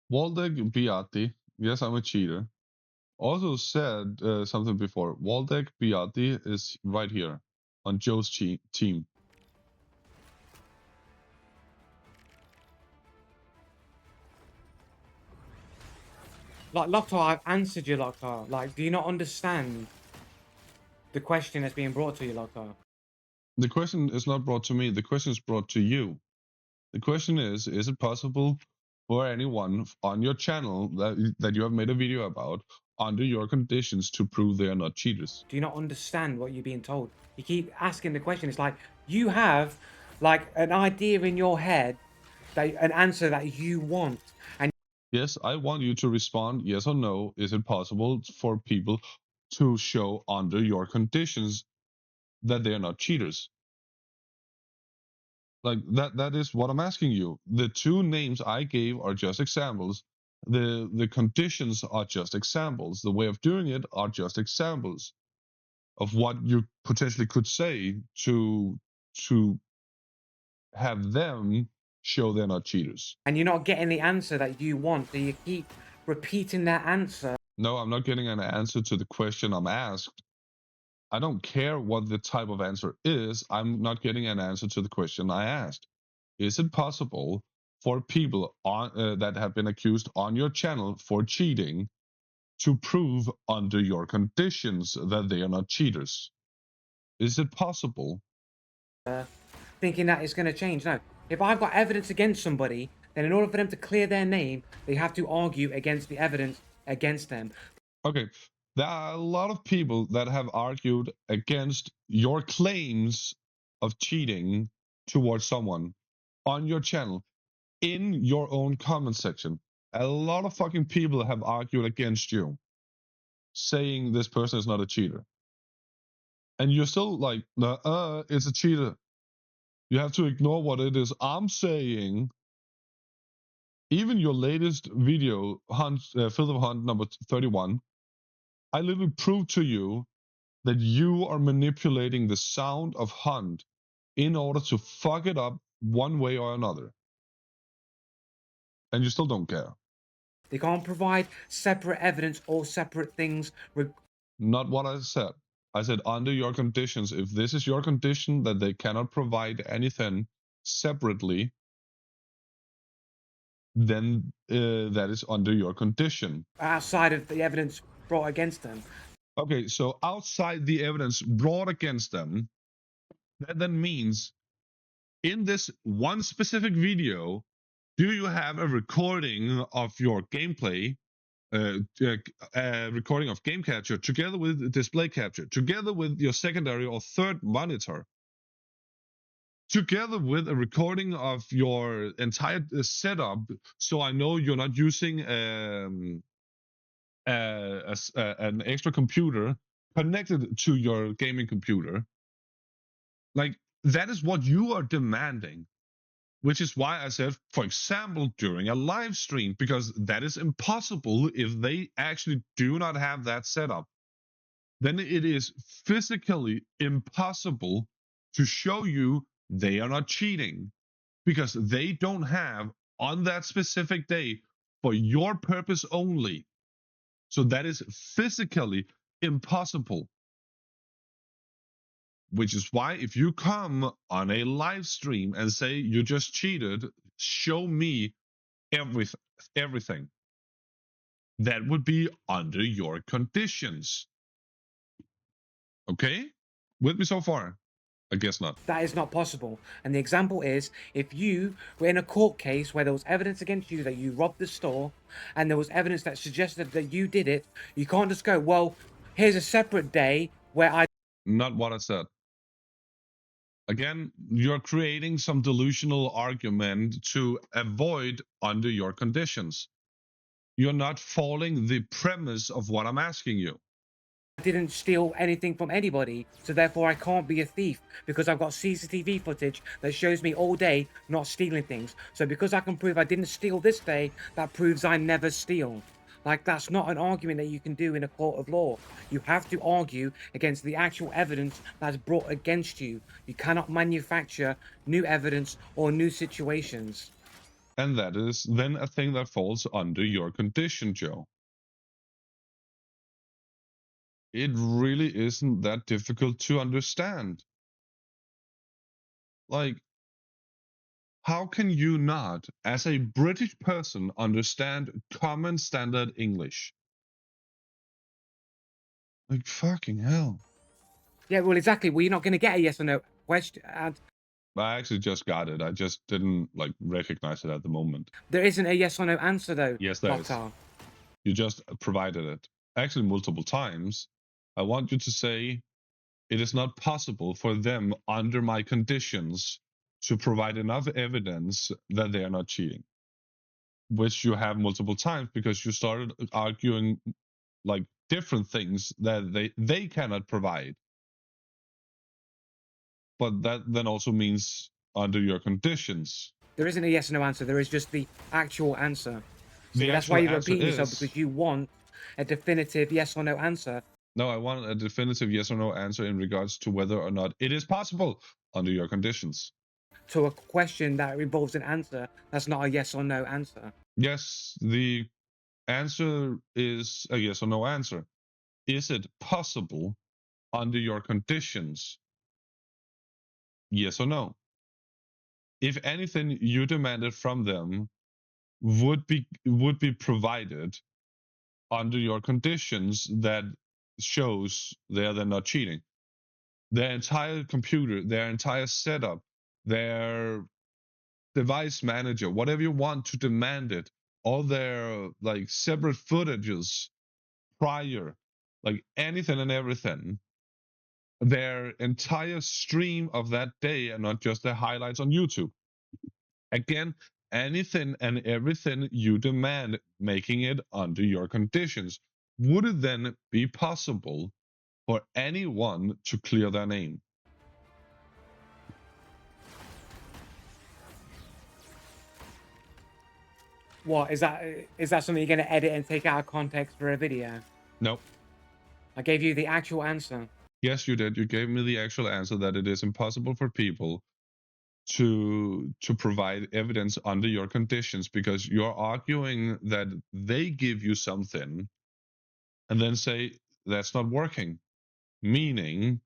S1: Waldek Beati, yes, I'm a cheater, also said something before. Waldek Beati is right here on Joe's team.
S2: Like, Loktar, I've answered you, Loktar. Like, do you not understand the question that's being brought to you, Loktar?
S1: The question is not brought to me. The question is brought to you. The question is it possible for anyone on your channel that you have made a video about under your conditions to prove they are not cheaters?
S2: Do you not understand what you're being told? You keep asking the question. It's like you have like an idea in your head, that an answer that you want, and
S1: Yes, I want you to respond yes or no. Is it possible for people to show under your conditions that they are not cheaters? Like that is what I'm asking you. The two names I gave are just examples. The conditions are just examples. The way of doing it are just examples of what you potentially could say to have them show they're not cheaters.
S2: you're not getting the answer that you want, so you keep repeating that answer.
S1: No, I'm not getting an answer to the question I'm asked. I don't care what the type of answer is. I'm not getting an answer to the question I asked. Is it possible for people on that have been accused on your channel for cheating to prove under your conditions that they are not cheaters? Is it possible?
S2: Thinking that it's going to change. No. If I've got evidence against somebody, then in order for them to clear their name, they have to argue against the evidence against them.
S1: Okay, there are a lot of people that have argued against your claims of cheating towards someone on your channel in your own comment section. A lot of fucking people have argued against you, saying this person is not a cheater. And you're still like, it's a cheater. You have to ignore what it is. I'm saying, even your latest video, Field of Hunt number 31, I literally proved to you that you are manipulating the sound of Hunt in order to fuck it up one way or another. And you still don't care.
S2: They can't provide separate evidence or separate things.
S1: Not what I said. I said under your conditions. If this is your condition that they cannot provide anything separately, then that is under your condition.
S2: Outside of the evidence brought against them.
S1: Okay, so outside the evidence brought against them, that then means in this one specific video, do you have a recording of your gameplay, recording of game capture together with display capture, together with your secondary or third monitor, together with a recording of your entire setup, so I know you're not using an extra computer connected to your gaming computer. Like, that is what you are demanding, which is why I said, for example, during a live stream, because that is impossible if they actually do not have that setup. Then it is physically impossible to show you they are not cheating, because they don't have on that specific day for your purpose only. So that is physically impossible. Which is why if you come on a live stream and say you just cheated, show me everything. That would be under your conditions. Okay? With me so far? I guess not.
S2: That is not possible. And the example is, if you were in a court case where there was evidence against you that you robbed the store, and there was evidence that suggested that you did it, you can't just go, well, here's a separate day where I...
S1: Not what I said. Again, you're creating some delusional argument to avoid under your conditions. You're not following the premise of what I'm asking you.
S2: I didn't steal anything from anybody, so therefore I can't be a thief because I've got CCTV footage that shows me all day not stealing things. So because I can prove I didn't steal this day, that proves I never steal. Like, that's not an argument that you can do in a court of law. You have to argue against the actual evidence that's brought against you. You cannot manufacture new evidence or new situations.
S1: And that is then a thing that falls under your condition, Joe. It really isn't that difficult to understand. Like, how can you not, as a British person, understand common standard English? Like, fucking hell.
S2: Yeah, well, exactly. Well, you're not going to get a yes or no question.
S1: I actually just got it. I just didn't like recognize it at the moment.
S2: There isn't a yes or no answer, though.
S1: Yes, there is.
S2: Mokhtar.
S1: You just provided it. Actually, multiple times. I want you to say, it is not possible for them under my conditions to provide enough evidence that they are not cheating. Which you have multiple times because you started arguing like different things that they cannot provide. But that then also means under your conditions.
S2: There isn't a yes or no answer. There is just the actual answer. So
S1: The
S2: that's why
S1: actual
S2: you're
S1: answer
S2: repeating yourself,
S1: is-
S2: because you want a definitive yes or no answer.
S1: No, I want a definitive yes or no answer in regards to whether or not it is possible under your conditions.
S2: To a question that involves an answer, that's not a yes or no answer.
S1: Yes, the answer is a yes or no answer. Is it possible under your conditions? Yes or no? If anything you demanded from them would be provided under your conditions that shows they're not cheating. Their entire computer, their entire setup, their device manager, whatever you want to demand it, all their like separate footages prior, like anything and everything, their entire stream of that day and not just the highlights on YouTube. Again, anything and everything you demand, making it under your conditions. Would it then be possible for anyone to clear their name?
S2: What is that? Is that something you're going to edit and take out of context for a video?
S1: No.
S2: I gave you the actual answer.
S1: Yes, you did. You gave me the actual answer that it is impossible for people to provide evidence under your conditions because you're arguing that they give you something and then say that's not working, meaning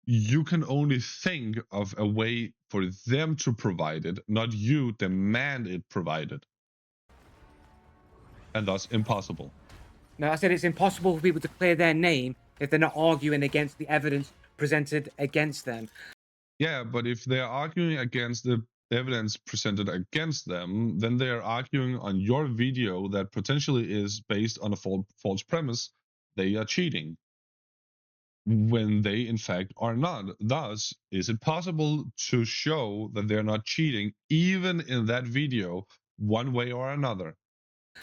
S1: you can only think of a way for them to provide it, not you demand it provided, and thus impossible.
S2: No, I said it's impossible for people to clear their name if they're not arguing against the evidence presented against them.
S1: Yeah, but if they're arguing against the evidence presented against them, then they are arguing on your video that potentially is based on a false premise. They are cheating when they in fact are not. Thus, is it possible to show that they're not cheating even in that video one way or another?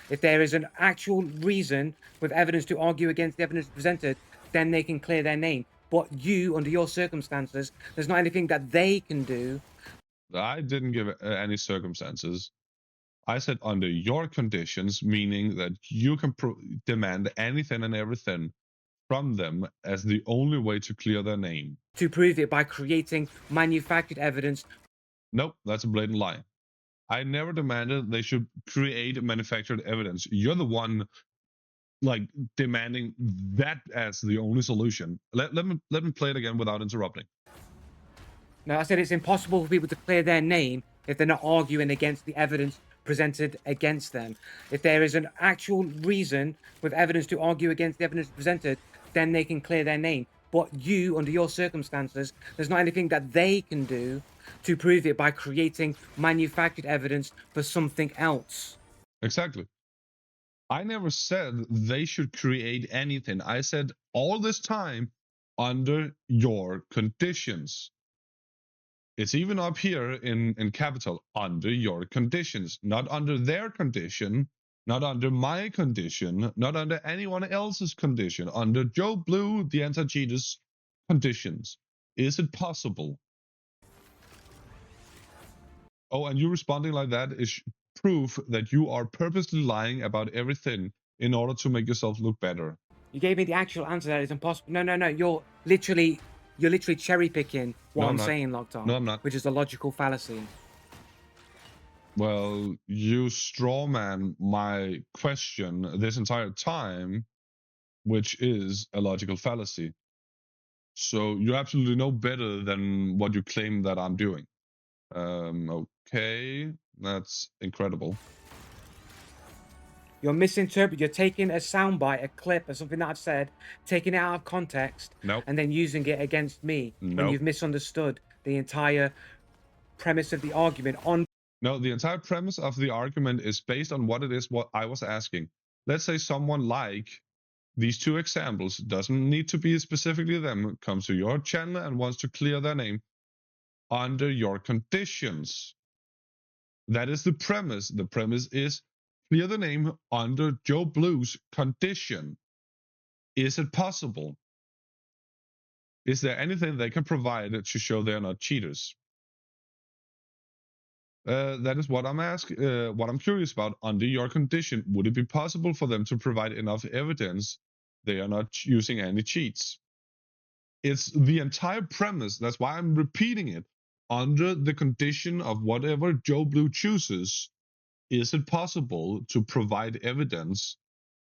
S2: If there is an actual reason with evidence to argue against the evidence presented, then they can clear their name. But you, under your circumstances, there's not anything that they can do.
S1: I didn't give any circumstances. I said under your conditions, meaning that you can demand anything and everything from them as the only way to clear their name.
S2: To prove it by creating manufactured evidence.
S1: Nope, that's a blatant lie. I never demanded they should create manufactured evidence. You're the one like demanding that as the only solution. Let me play it again without interrupting.
S2: No, I said it's impossible for people to clear their name if they're not arguing against the evidence presented against them. If there is an actual reason with evidence to argue against the evidence presented, then they can clear their name. But you, under your circumstances, there's not anything that they can do to prove it by creating manufactured evidence for something else.
S1: Exactly. I never said they should create anything. I said all this time under your conditions. It's even up here in capital, under your conditions, not under their condition, not under my condition, not under anyone else's condition, under Joe Blue, the anti-cheaters conditions. Is it possible? Oh, and you responding like that is proof that you are purposely lying about everything in order to make yourself look better.
S2: You gave me the actual answer that is impossible. No. You're literally cherry picking what
S1: No,
S2: I'm
S1: not.
S2: saying, Lockdown.
S1: No, I'm not.
S2: Which is a logical fallacy.
S1: Well, you strawman my question this entire time, which is a logical fallacy. So you're absolutely no better than what you claim that I'm doing. Okay, that's incredible.
S2: You're misinterpreting. You're taking a soundbite, a clip, or something that I've said, taking it out of context,
S1: Nope.
S2: and then using it against me when
S1: Nope.
S2: you've misunderstood the entire premise of the argument.
S1: No, the entire premise of the argument is based on what it is what I was asking. Let's say someone like these two examples, doesn't need to be specifically them, comes to your channel and wants to clear their name under your conditions. That is the premise. The premise is clear the name under Joe Blue's condition. Is it possible? Is there anything they can provide to show they're not cheaters? That is what I'm asking. What I'm curious about. Under your condition, would it be possible for them to provide enough evidence they are not using any cheats? It's the entire premise. That's why I'm repeating it. Under the condition of whatever Joe Blue chooses, is it possible to provide evidence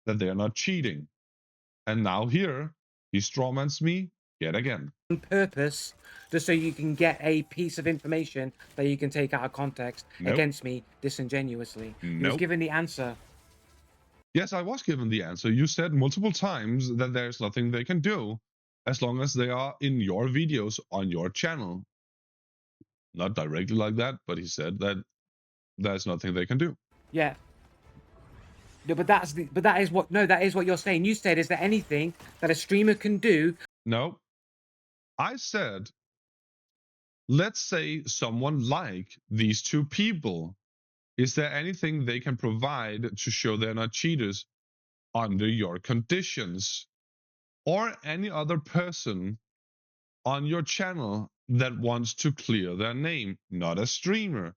S1: that they are not cheating? And now here, he strawmans me yet again.
S2: On purpose, just so you can get a piece of information that you can take out of context against me disingenuously. You was given the answer.
S1: Yes, I was given the answer. You said multiple times that there's nothing they can do as long as they are in your videos on your channel. Not directly like that, but he said that there's nothing they can do.
S2: Yeah. No, but that is what you're saying. You said, is there anything that a streamer can do?
S1: No. I said, let's say someone like these two people. Is there anything they can provide to show they're not cheaters under your conditions? Or any other person on your channel that wants to clear their name, not a streamer.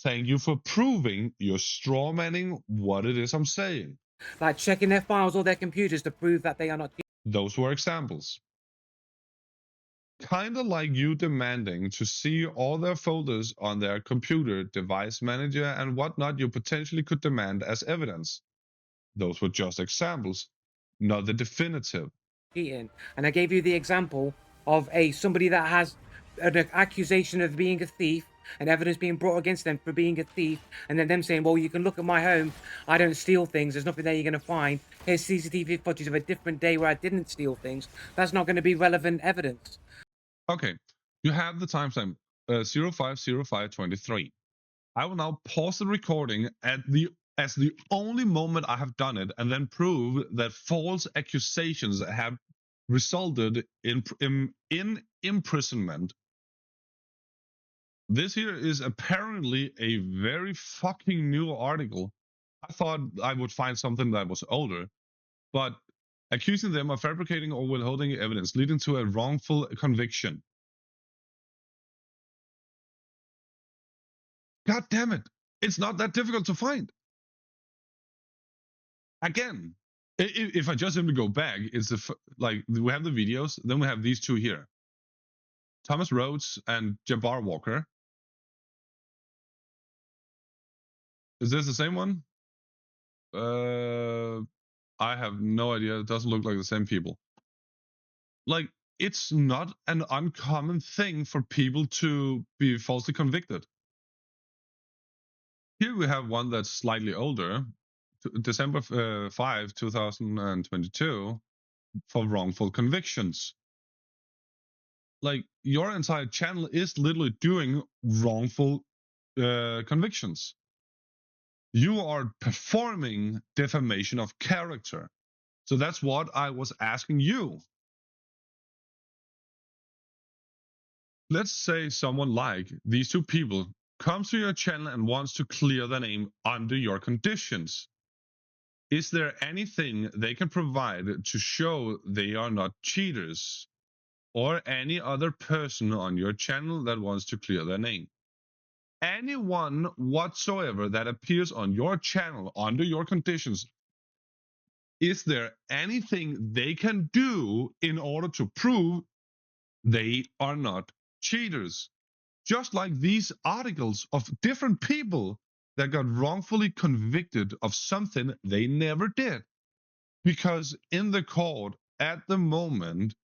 S1: Thank you for proving you're strawmanning what it is I'm saying.
S2: Like checking their files or their computers to prove that they are not.
S1: Those were examples. Kinda like you demanding to see all their folders on their computer, device manager, and whatnot you potentially could demand as evidence. Those were just examples, not the definitive.
S2: Cheating. And I gave you the example of somebody that has an accusation of being a thief and evidence being brought against them for being a thief, and then them saying, well, you can look at my home, I don't steal things, there's nothing there you're going to find. Here's CCTV footage of a different day where I didn't steal things. That's not going to be relevant evidence.
S1: Okay, you have the timestamp 050523. I will now pause the recording as the only moment I have done it, and then prove that false accusations have resulted in imprisonment. This here is apparently a very fucking new article. I thought I would find something that was older, but accusing them of fabricating or withholding evidence leading to a wrongful conviction. God damn it. It's not that difficult to find. Again, if I just simply go back, it's like we have the videos, then we have these two here. Thomas Rhodes and Jabbar Walker. Is this the same one? I have no idea. It doesn't look like the same people. Like, it's not an uncommon thing for people to be falsely convicted. Here we have one that's slightly older, December 5, 2022, for wrongful convictions. Like, your entire channel is literally doing wrongful convictions. You are performing defamation of character. So that's what I was asking you. let's say someone like these two people comes to your channel and wants to clear their name under your conditions. Is there anything they can provide to show they are not cheaters or any other person on your channel that wants to clear their name? Anyone whatsoever that appears on your channel under your conditions, is there anything they can do in order to prove they are not cheaters? Just like these articles of different people that got wrongfully convicted of something they never did. Because in the court, at the moment,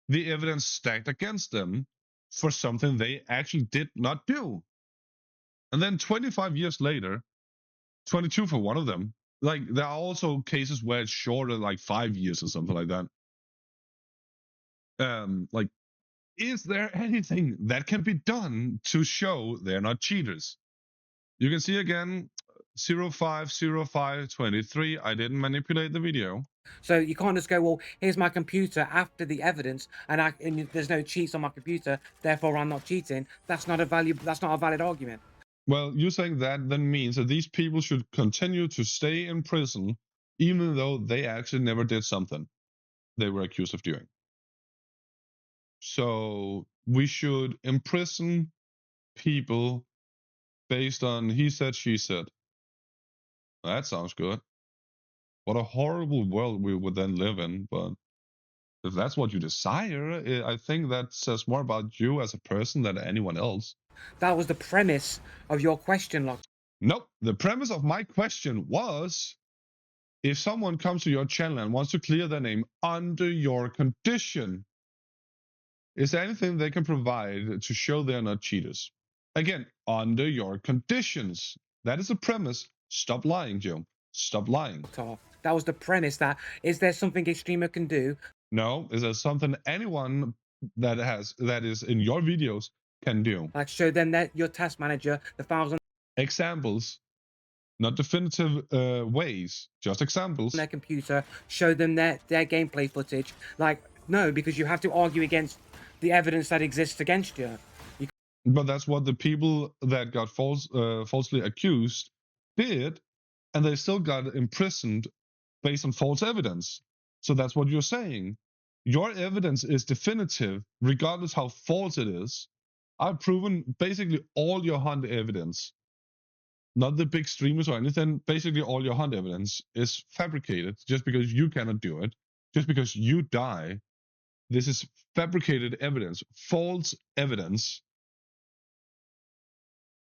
S1: the evidence stacked against them for something they actually did not do. And then 25 years later, 22 for one of them, like there are also cases where it's shorter, like 5 years or something like that. Like, is there anything that can be done to show they're not cheaters? You can see again, 050523. I didn't manipulate the video.
S2: So you can't just go, well, here's my computer after the evidence, and there's no cheats on my computer, therefore I'm not cheating. That's not a valid argument.
S1: Well, you saying that then means that these people should continue to stay in prison, even though they actually never did something they were accused of doing. So we should imprison people based on he said, she said. That sounds good. What a horrible world we would then live in, but if that's what you desire, I think that says more about you as a person than anyone else.
S2: That was the premise of your question, Locke.
S1: Nope. The premise of my question was, if someone comes to your channel and wants to clear their name under your condition, is there anything they can provide to show they're not cheaters? Again, under your conditions. That is the premise. Stop lying, Joe. Stop lying.
S2: That was the premise. That is there something a streamer can do?
S1: No. Is there something anyone that is in your videos can do?
S2: Like show them that your task manager, the 1,000
S1: examples, not definitive ways, just examples.
S2: On their computer, show them their gameplay footage. Like, no, because you have to argue against the evidence that exists against you.
S1: But that's what the people that got falsely accused did, and they still got imprisoned based on false evidence. So that's what you're saying. Your evidence is definitive, regardless how false it is. I've proven basically all your hunt evidence. Not the big streamers or anything. Basically, all your hunt evidence is fabricated just because you cannot do it. Just because you die. This is fabricated evidence, false evidence.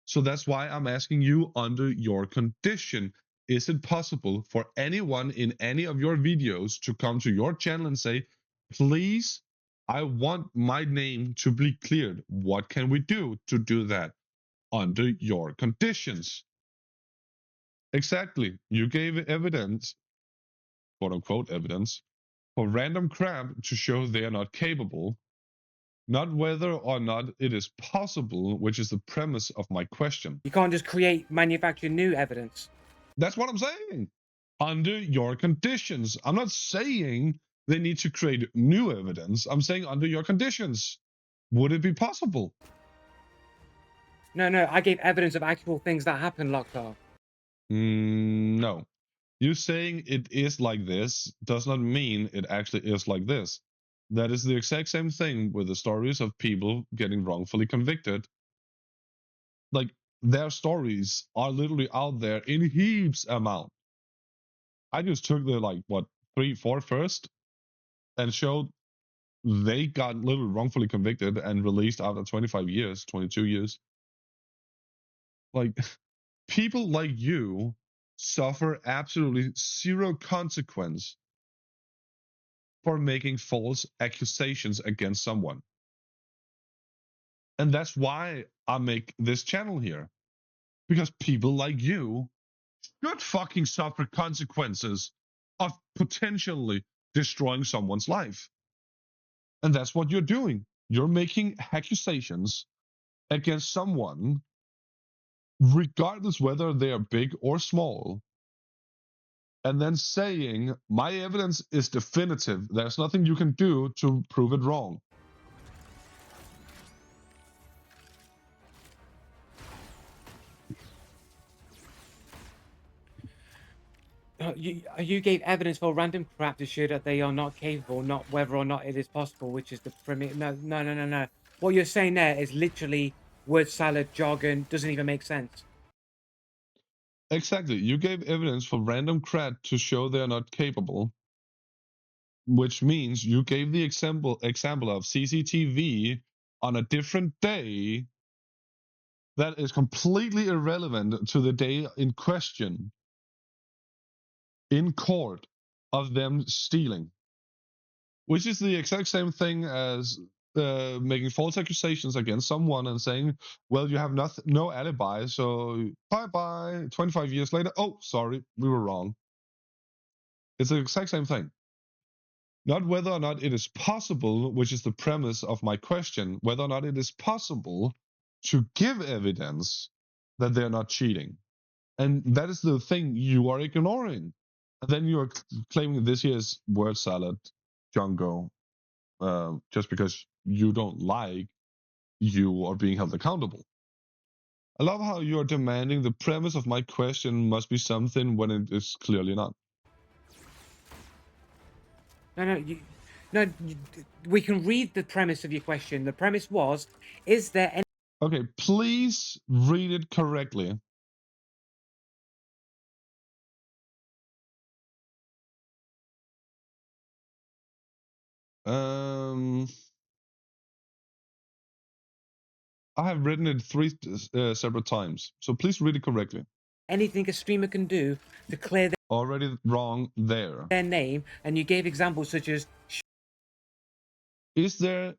S1: So that's why I'm asking you under your condition. Is it possible for anyone in any of your videos to come to your channel and say, please, I want my name to be cleared. What can we do to do that under your conditions? Exactly. You gave evidence, quote unquote evidence, for random crap to show they are not capable, not whether or not it is possible, which is the premise of my question.
S2: You can't just manufacture new evidence.
S1: That's what I'm saying. Under your conditions. I'm not saying they need to create new evidence. I'm saying under your conditions. Would it be possible?
S2: No, I gave evidence of actual things that happened, Lockdown.
S1: No. You saying it is like this does not mean it actually is like this. That is the exact same thing with the stories of people getting wrongfully convicted. Like, their stories are literally out there in heaps amount. I just took the 3, 4 first and showed they got literally wrongfully convicted and released after 25 years, 22 years. Like, people like you suffer absolutely zero consequence for making false accusations against someone. And that's why I make this channel here. Because people like you should fucking suffer consequences of potentially destroying someone's life. And that's what you're doing. You're making accusations against someone, regardless whether they are big or small, and then saying, my evidence is definitive. There's nothing you can do to prove it wrong.
S2: You gave evidence for random crap to show that they are not capable, not whether or not it is possible, which is the premise. No. What you're saying there is literally word salad, jargon, doesn't even make sense.
S1: Exactly. You gave evidence for random crap to show they are not capable, which means you gave the example of CCTV on a different day that is completely irrelevant to the day in question in court of them stealing, which is the exact same thing as making false accusations against someone and saying, well, you have no alibi, so bye 25 years later, oh, sorry, we were wrong. It's the exact same thing. Not whether or not it is possible, which is the premise of my question, whether or not it is possible to give evidence that they're not cheating. And that is the thing you are ignoring. And then you are claiming this here is word salad, Django, just because you don't like you are being held accountable. I love how you are demanding the premise of my question must be something when it is clearly not.
S2: We can read the premise of your question. The premise was, is there any...
S1: Okay, please read it correctly. I have written it 3 separate times, so please read it correctly.
S2: anything a streamer can do to clear
S1: Already wrong there.
S2: their name, and you gave examples such as...
S1: Is there...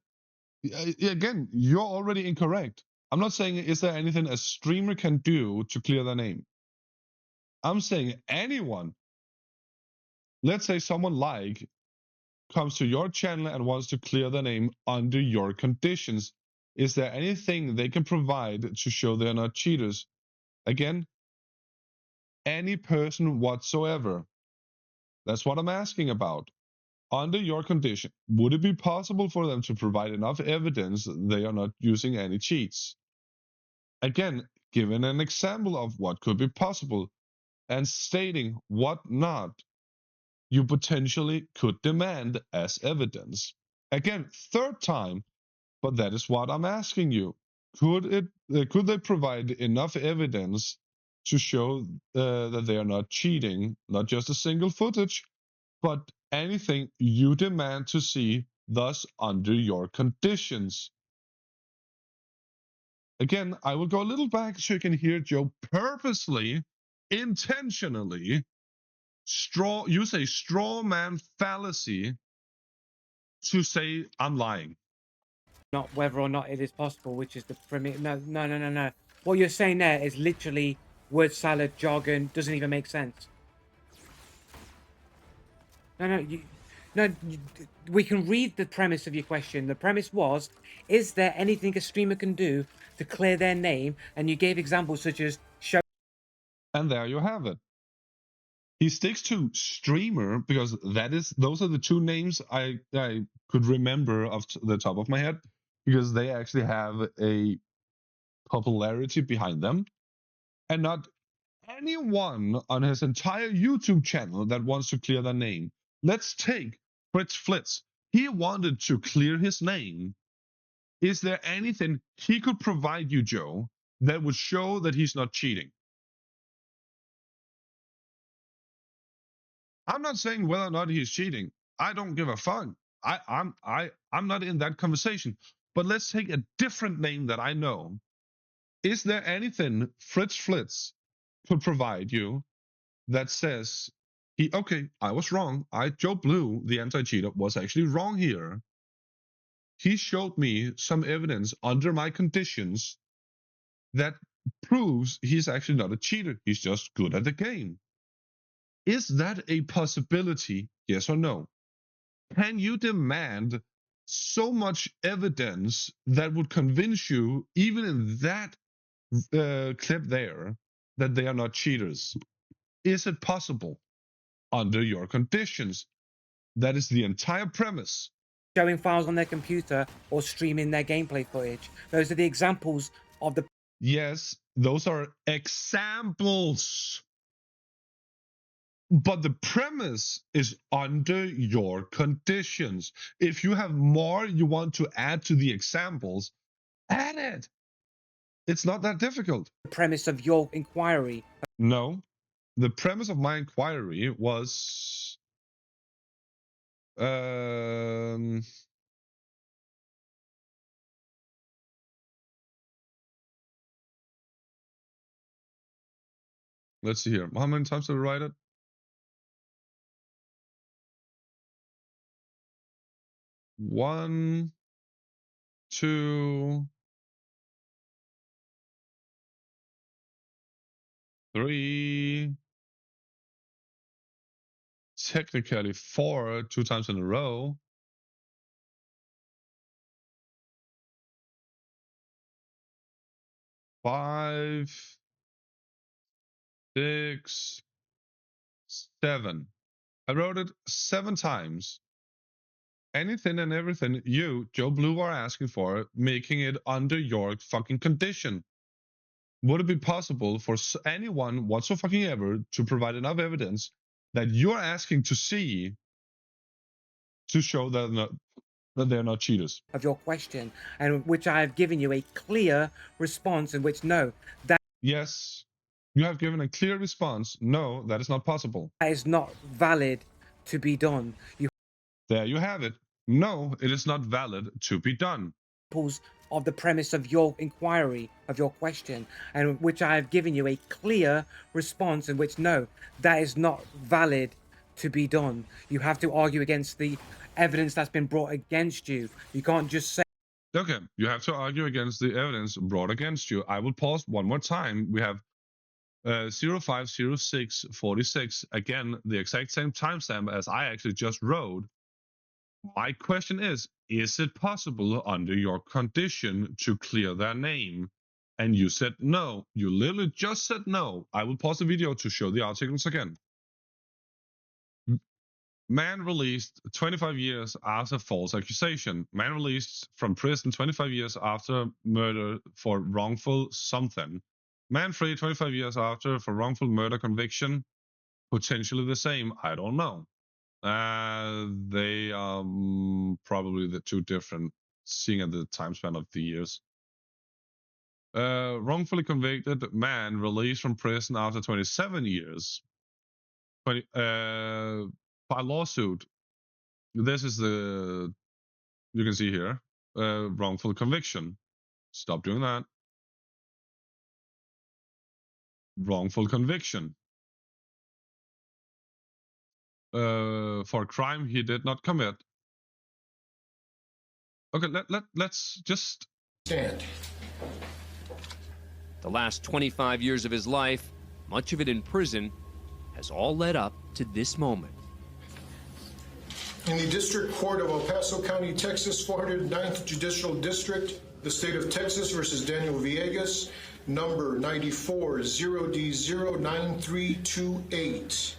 S1: Again, you're already incorrect. I'm not saying is there anything a streamer can do to clear their name. I'm saying anyone. Let's say someone like comes to your channel and wants to clear their name under your conditions. Is there anything they can provide to show they're not cheaters? Again, any person whatsoever. That's what I'm asking about. Under your condition, would it be possible for them to provide enough evidence they are not using any cheats? Again, given an example of what could be possible and stating what not you potentially could demand as evidence. Again, third time, but that is what I'm asking you. Could they provide enough evidence to show that they are not cheating, not just a single footage, but anything you demand to see, thus under your conditions? Again, I will go a little back so you can hear Joe purposely, intentionally use a straw man fallacy to say I'm lying.
S2: Not whether or not it is possible, which is the premise. No. What you're saying there is literally word salad, jargon, doesn't even make sense. We can read the premise of your question. The premise was, is there anything a streamer can do to clear their name? And you gave examples such as show.
S1: And there you have it. He sticks to streamer because those are the two names I could remember off the top of my head, because they actually have a popularity behind them, and not anyone on his entire YouTube channel that wants to clear their name. Let's take Fritz Flitz. He wanted to clear his name. Is there anything he could provide you, Joe, that would show that he's not cheating? I'm not saying whether or not he's cheating. I don't give a fuck. I'm not in that conversation. But let's take a different name that I know. Is there anything Fritz Flitz could provide you that says I was wrong. Joe Blue, the anti-cheater, was actually wrong here. He showed me some evidence under my conditions that proves he's actually not a cheater. He's just good at the game. Is that a possibility? Yes or no? Can you demand so much evidence that would convince you, even in that clip there, that they are not cheaters? Is it possible under your conditions? That is the entire premise.
S2: Showing files on their computer or streaming their gameplay footage. Those are the examples of the...
S1: Yes, those are examples. But the premise is under your conditions. If you have more you want to add to the examples, add it. It's not that difficult.
S2: The premise of your inquiry.
S1: No, the premise of my inquiry was let's see here. How many times did I write it? One, two, three, technically four, 2 times in a row. 5, 6, 7. I wrote it 7 times. Anything and everything you, Joe Blue, are asking for, making it under your fucking condition. Would it be possible for anyone whatsoever to provide enough evidence that you're asking to see to show that they're not cheaters?
S2: Of your question, and which I have given you a clear response in which no, that
S1: Yes, you have given a clear response. No, that is not possible.
S2: is not valid to be done.
S1: There you have it. No, it is not valid to be done.
S2: Of the premise of your inquiry, of your question, and which I have given you a clear response in which no, that is not valid to be done. You have to argue against the evidence that's been brought against you. You can't just say.
S1: Okay, you have to argue against the evidence brought against you. I will pause one more time. We have 050646. Again, the exact same timestamp as I actually just wrote. My question is it possible under your condition to clear their name? And you said no. You literally just said no. I will pause the video to show the articles again. Man released 25 years after false accusation. Man released from prison 25 years after murder for wrongful something. Man free 25 years after for wrongful murder conviction. Potentially the same. I don't know. They are probably the two different, seeing at the time span of the years. Wrongfully convicted man released from prison after 27 years. By lawsuit. This is the, you can see here, wrongful conviction. Stop doing that. Wrongful conviction. For a crime he did not commit. Okay, let's just
S10: stand.
S5: The last 25 years of his life, much of it in prison, has all led up to this moment.
S10: In the District Court of El Paso County, Texas, 409th Judicial District, the State of Texas versus Daniel Villegas, number 94-0D09328.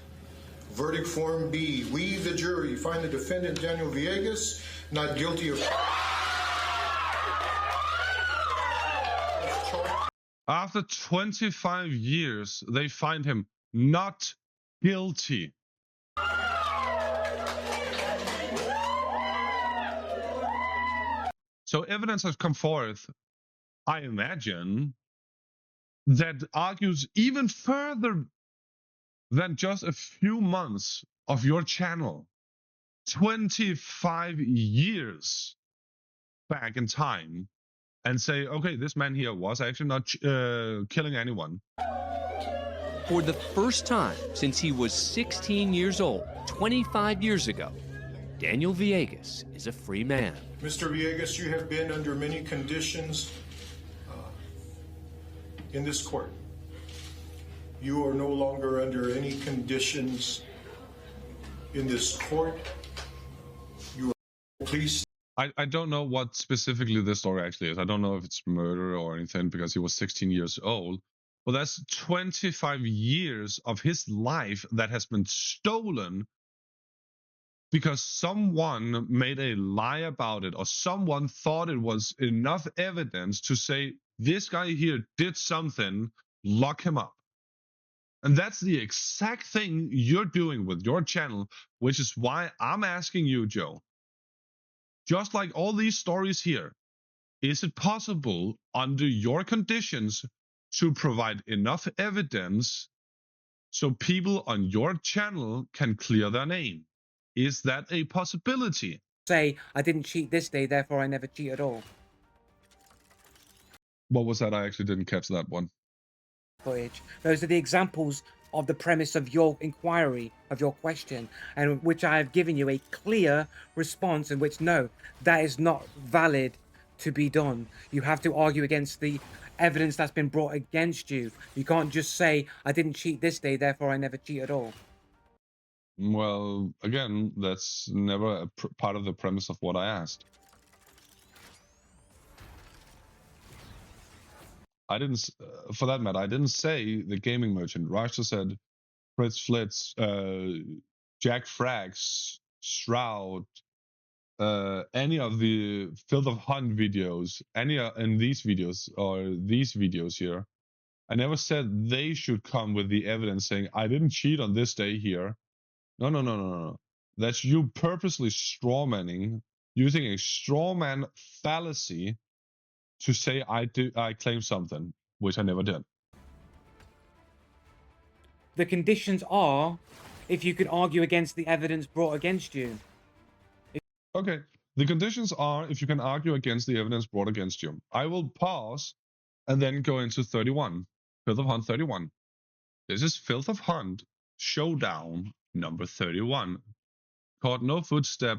S10: Verdict Form B. We, the jury, find the defendant Daniel Villegas not guilty of...
S1: After 25 years, they find him not guilty. So evidence has come forth, I imagine, that argues even further than just a few months of your channel. 25 years back in time, and say, okay, this man here was actually not killing anyone.
S5: For the first time since he was 16 years old, 25 years ago, Daniel Villegas is a free man.
S10: Mr. Villegas, you have been under many conditions in this court. You are no longer under any conditions in this court. You are, please.
S1: I don't know what specifically this story actually is. I don't know if it's murder or anything because he was 16 years old. But that's 25 years of his life that has been stolen because someone made a lie about it, or someone thought it was enough evidence to say, this guy here did something, lock him up. And that's the exact thing you're doing with your channel, which is why I'm asking you, Joe. Just like all these stories here, is it possible under your conditions to provide enough evidence so people on your channel can clear their name? Is that a possibility?
S2: Say, I didn't cheat this day, therefore I never cheat at all.
S1: What was that? I actually didn't catch that one.
S2: Footage. Those are the examples of the premise of your inquiry, of your question, and which I have given you a clear response in which, no, that is not valid to be done. You have to argue against the evidence that's been brought against you. You can't just say, I didn't cheat this day, therefore I never cheat at all.
S1: Well, again, that's never a part of the premise of what I asked. I didn't, for that matter, I didn't say the gaming merchant. Raj just said Fritz Flitz, Jack Frags, Shroud, any of the Filth of Hunt videos, any in these videos or these videos here. I never said they should come with the evidence saying I didn't cheat on this day here. No. That's you purposely strawmanning, using a strawman fallacy to say I claim something, which I never did.
S2: The conditions are if you can argue against the evidence brought against you.
S1: Okay. The conditions are if you can argue against the evidence brought against you. I will pause and then go into 31. Filth of Hunt 31. This is Filth of Hunt Showdown number 31. Called No Footstep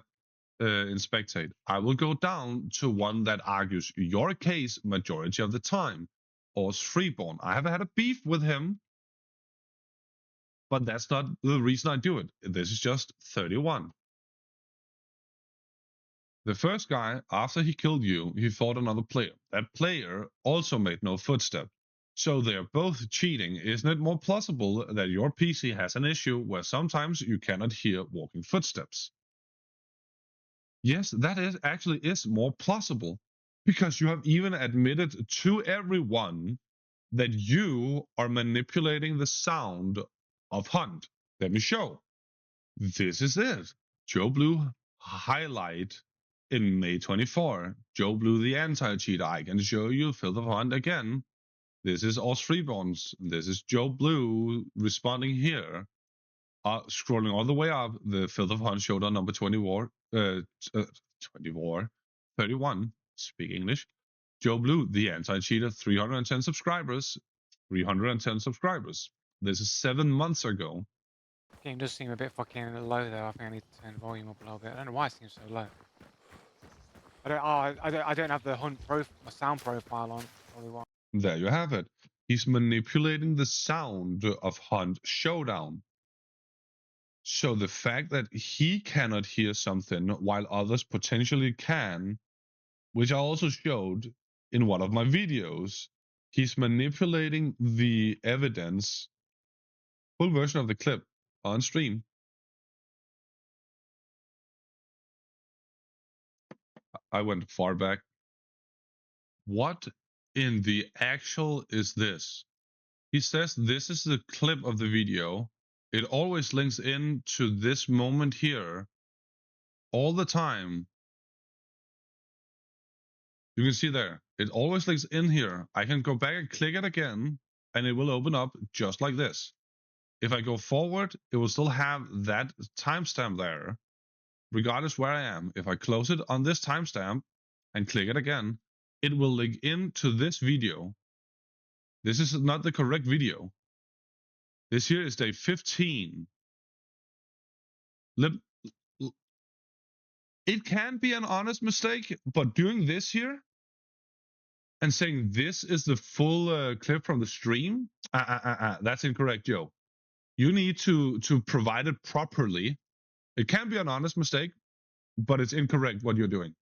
S1: in Spectate. I will go down to one that argues your case majority of the time. Oz Freeborn. I haven't had a beef with him, but that's not the reason I do it. This is just 31. The first guy, after he killed you, he fought another player. That player also made no footstep. So they're both cheating. Isn't it more plausible that your PC has an issue where sometimes you cannot hear walking footsteps? Yes, that actually is more plausible, because you have even admitted to everyone that you are manipulating the sound of Hunt. Let me show. This is it. Joe Blue highlight in May 24. Joe Blue the anti-cheater. I can show you Filth of Hunt again. This is Oz Freeborns. This is Joe Blue responding here. Scrolling all the way up, the Filth of Hunt Showdown number 24, 31, speak English. Joe Blue, the anti-cheater, 310 subscribers. 310 subscribers. This is 7 months ago.
S2: Game does seem a bit fucking low though. I think I need to turn the volume up a little bit. I don't know why it seems so low. I don't have the Hunt sound profile on. Probably why.
S1: There you have it. He's manipulating the sound of Hunt Showdown. So the fact that he cannot hear something while others potentially can, which I also showed in one of my videos, he's manipulating the evidence. Full version of the clip on stream. I went far back. What in the actual is this? He says this is the clip of the video. It always links in to this moment here all the time. You can see there. It always links in here. I can go back and click it again, and it will open up just like this. If I go forward, it will still have that timestamp there, regardless where I am. If I close it on this timestamp and click it again, it will link into this video. This is not the correct video. This here is day 15. It can be an honest mistake, but doing this here and saying this is the full clip from the stream, that's incorrect, Joe. You need to provide it properly. It can be an honest mistake, but it's incorrect what you're doing.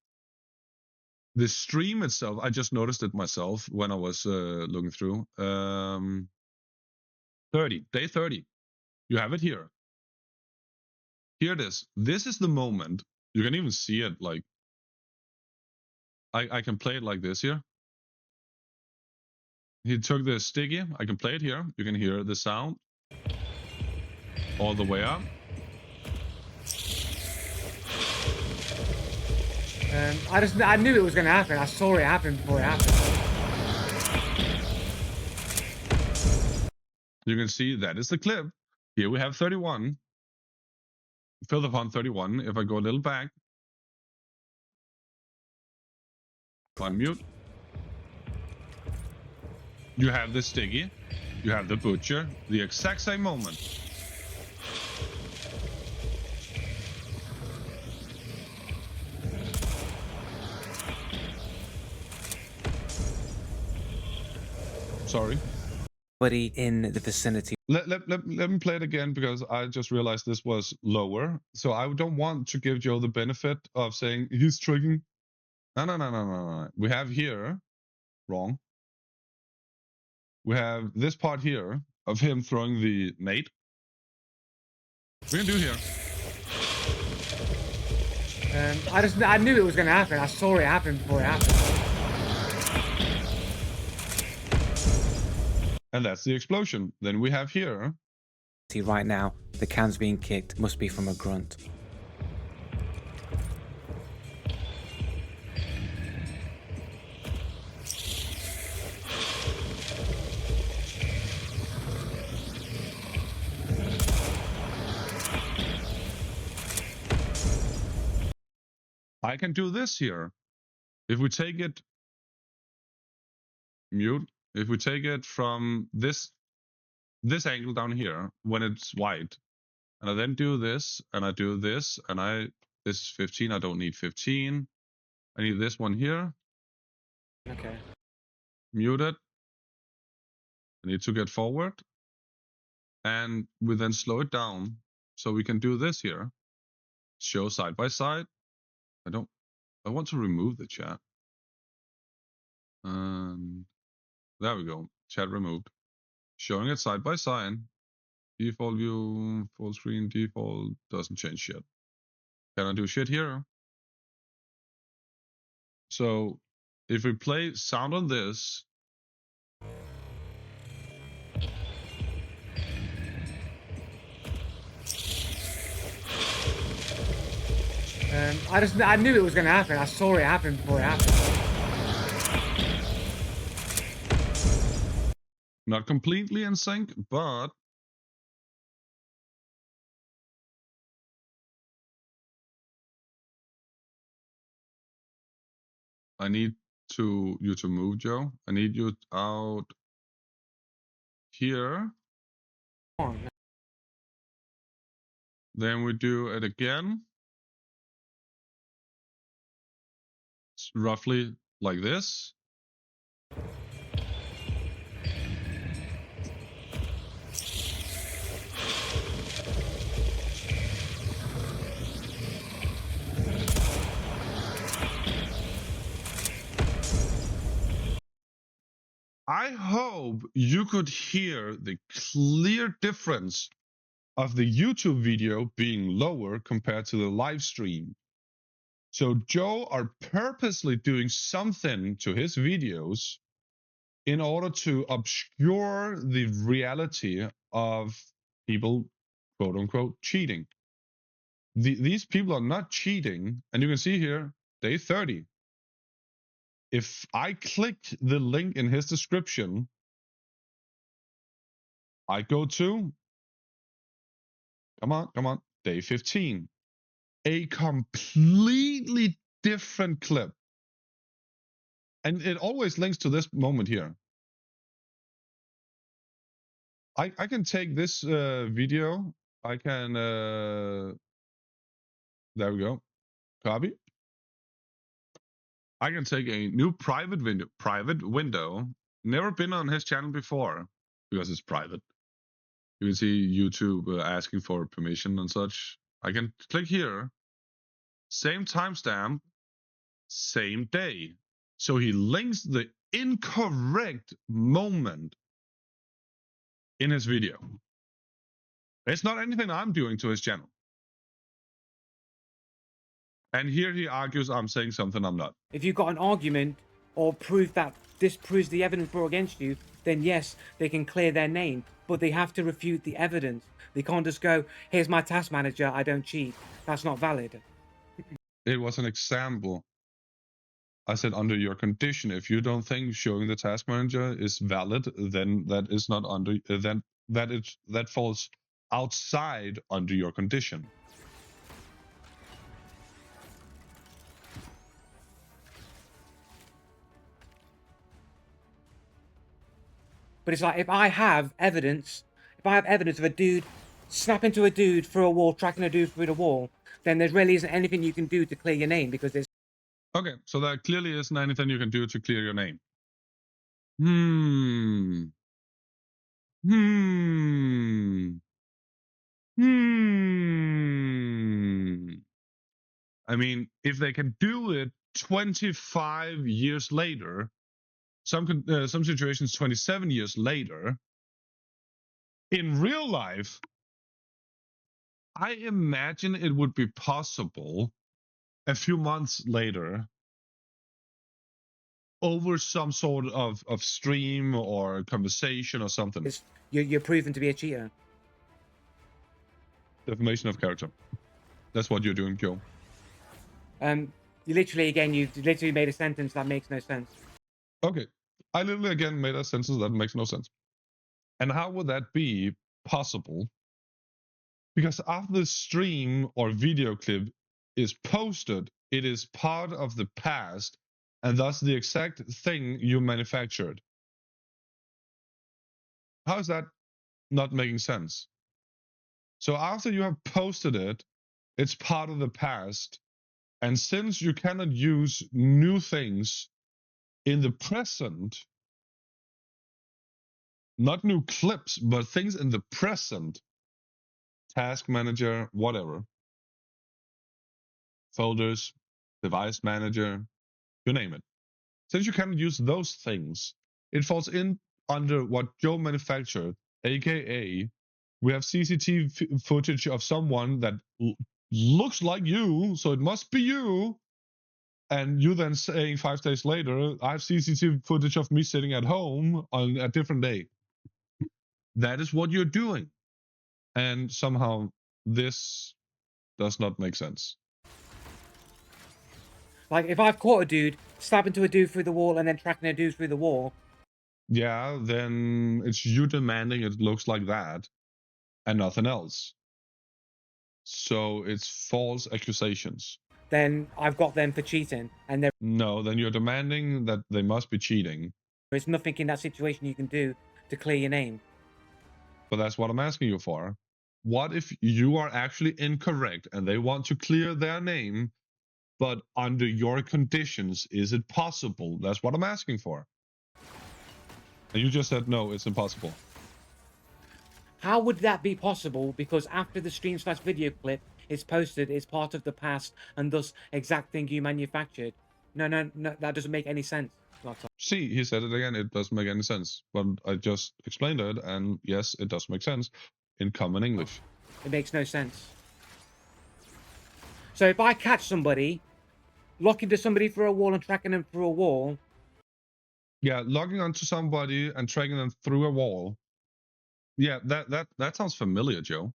S1: The stream itself, I just noticed it myself when I was looking through. 30, day 30. You have it here. Here it is. This is the moment. You can even see it like, I can play it like this here. He took the sticky. I can play it here. You can hear the sound. all the way up.
S2: I knew it was going to happen. I saw it happen before it happened.
S1: You can see that is the clip. Here we have 31. Further upon 31. If I go a little back. Unmute. You have the sticky. You have the butcher. The exact same moment. Sorry.
S2: In the vicinity.
S1: Let me play it again because I just realized this was lower. So I don't want to give Joe the benefit of saying he's tricking. No. We have here, wrong. We have this part here of him throwing the nade. We can do here.
S2: I knew it was going to happen. I saw it happen before it happened.
S1: And that's the explosion. Then we have here.
S2: See, right now, the can's being kicked. Must be from a grunt.
S1: I can do this here. If we take it, mute. If we take it from this angle down here when it's white, and I then do this, and I do this, and this is 15. I don't need 15. I need this one here.
S2: Okay.
S1: Mute it. I need to get forward, and we then slow it down so we can do this here. Show side by side. I want to remove the chat. There we go. Chat removed. Showing it side by side. Default view, full screen, default, doesn't change shit. Can I do shit here? So if we play sound on this.
S2: I knew it was going to happen. I saw it happen before it happened.
S1: Not completely in sync, but I need you to move, Joe. I need you out here. Then we do it again. It's roughly like this. I hope you could hear the clear difference of the YouTube video being lower compared to the live stream. So Joe are purposely doing something to his videos in order to obscure the reality of people, quote unquote, cheating. These people are not cheating. And you can see here, day 30. If I click the link in his description, I go to, come on, day 15. A completely different clip. And it always links to this moment here. I can take this video. I can, there we go. Copy. I can take a new private window. Never been on his channel before because it's private. You can see YouTube asking for permission and such. I can click here. Same timestamp, same day. So he links the incorrect moment in his video. It's not anything I'm doing to his channel. And here he argues I'm saying something I'm not.
S2: If you've got an argument or proof that disproves the evidence brought against you, then yes, they can clear their name, but they have to refute the evidence. They can't just go, here's my task manager, I don't cheat. That's not valid.
S1: It was an example. I said under your condition. If you don't think showing the task manager is valid, then that is not under that falls outside under your condition.
S2: But it's like, if I have evidence of a dude snapping to a dude through a wall, tracking a dude through the wall, then there really isn't anything you can do to clear your name, because there's...
S1: Okay, so there clearly isn't anything you can do to clear your name. I mean, if they can do it 25 years later, some situations 27 years later, in real life, I imagine it would be possible a few months later over some sort of stream or conversation or something.
S2: You're proven to be a cheater.
S1: Defamation of character. That's what you're doing, Joe.
S2: You literally made a sentence that makes no sense.
S1: Okay. I literally again made a sentence that makes no sense. And how would that be possible? Because after the stream or video clip is posted, it is part of the past and thus the exact thing you manufactured. How is that not making sense? So after you have posted it, it's part of the past. And since you cannot use new things in the present, not new clips, but things in the present, task manager, whatever, folders, device manager, you name it. Since you cannot use those things, it falls in under what Joe manufactured, aka we have CCTV footage of someone that looks like you, so it must be you. And you then saying 5 days later, I have CCTV footage of me sitting at home on a different day. That is what you're doing. And somehow this does not make sense.
S2: Like, if I've caught a dude stabbing to a dude through the wall and then tracking a dude through the wall...
S1: Yeah, then it's you demanding it looks like that and nothing else. So it's false accusations.
S2: Then I've got them for cheating, and there...
S1: No, then you're demanding that they must be cheating.
S2: There's nothing in that situation you can do to clear your name.
S1: But that's what I'm asking you for. What if you are actually incorrect and they want to clear their name, but under your conditions, is it possible? That's what I'm asking for. And you just said, no, it's impossible.
S2: How would that be possible? Because after the stream/video clip is posted, it's part of the past, and thus exact thing you manufactured. No, that doesn't make any sense.
S1: See, he said it again, it doesn't make any sense. But I just explained it, and yes, it does make sense in common English.
S2: It makes no sense. So if I catch somebody, locking to somebody through a wall and tracking them through a wall...
S1: Yeah, logging onto somebody and tracking them through a wall. Yeah, that sounds familiar, Joe.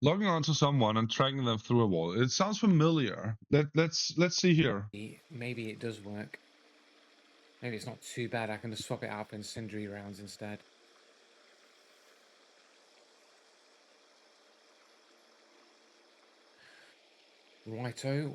S1: Logging onto someone and tracking them through a wall. It sounds familiar. Let's see here.
S2: Maybe it does work. Maybe it's not too bad. I can just swap it out for incendiary rounds instead. Righto.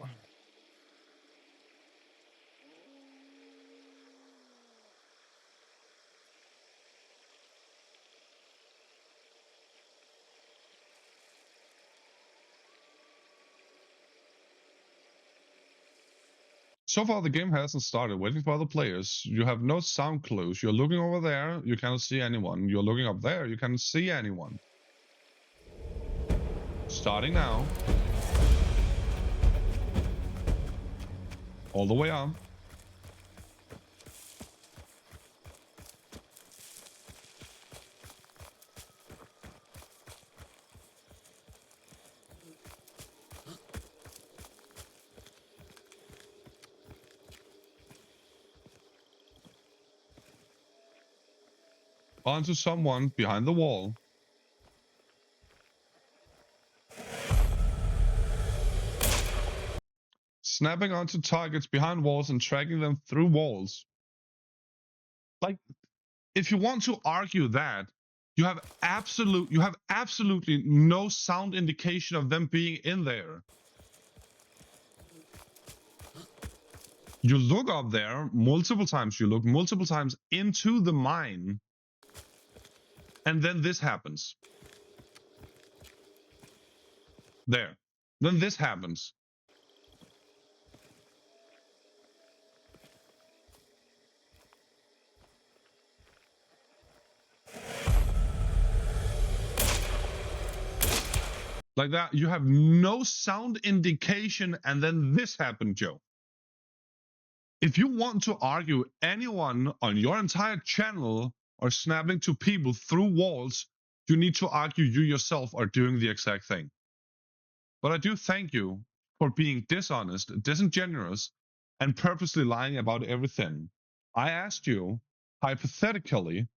S1: So far, the game hasn't started. Waiting for other players. You have no sound clues. You're looking over there. You cannot see anyone. You're looking up there. You cannot see anyone. Starting now. All the way on. Onto someone behind the wall. snapping onto targets behind walls and tracking them through walls. Like, if you want to argue that, you have absolutely no sound indication of them being in there. You look up there multiple times, you look multiple times into the mine, and then this happens. There. Then this happens. Like that, you have no sound indication, and then this happened, Joe. If you want to argue anyone on your entire channel are snapping to people through walls, you need to argue you yourself are doing the exact thing. But I do thank you for being dishonest, disingenuous, and purposely lying about everything. I asked you, hypothetically,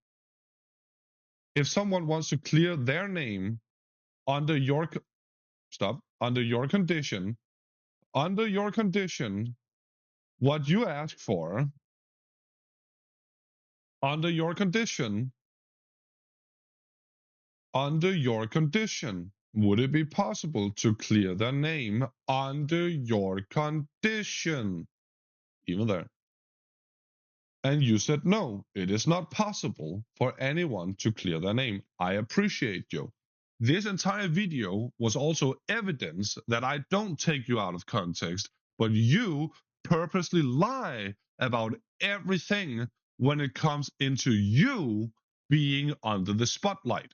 S1: if someone wants to clear their name under your condition, what you ask for, under your condition, would it be possible to clear their name under your condition? Even there. And you said no, it is not possible for anyone to clear their name. I appreciate you. This entire video was also evidence that I don't take you out of context, but you purposely lie about everything when it comes into you being under the spotlight.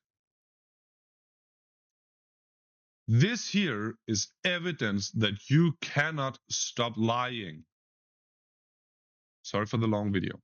S1: This here is evidence that you cannot stop lying. Sorry for the long video.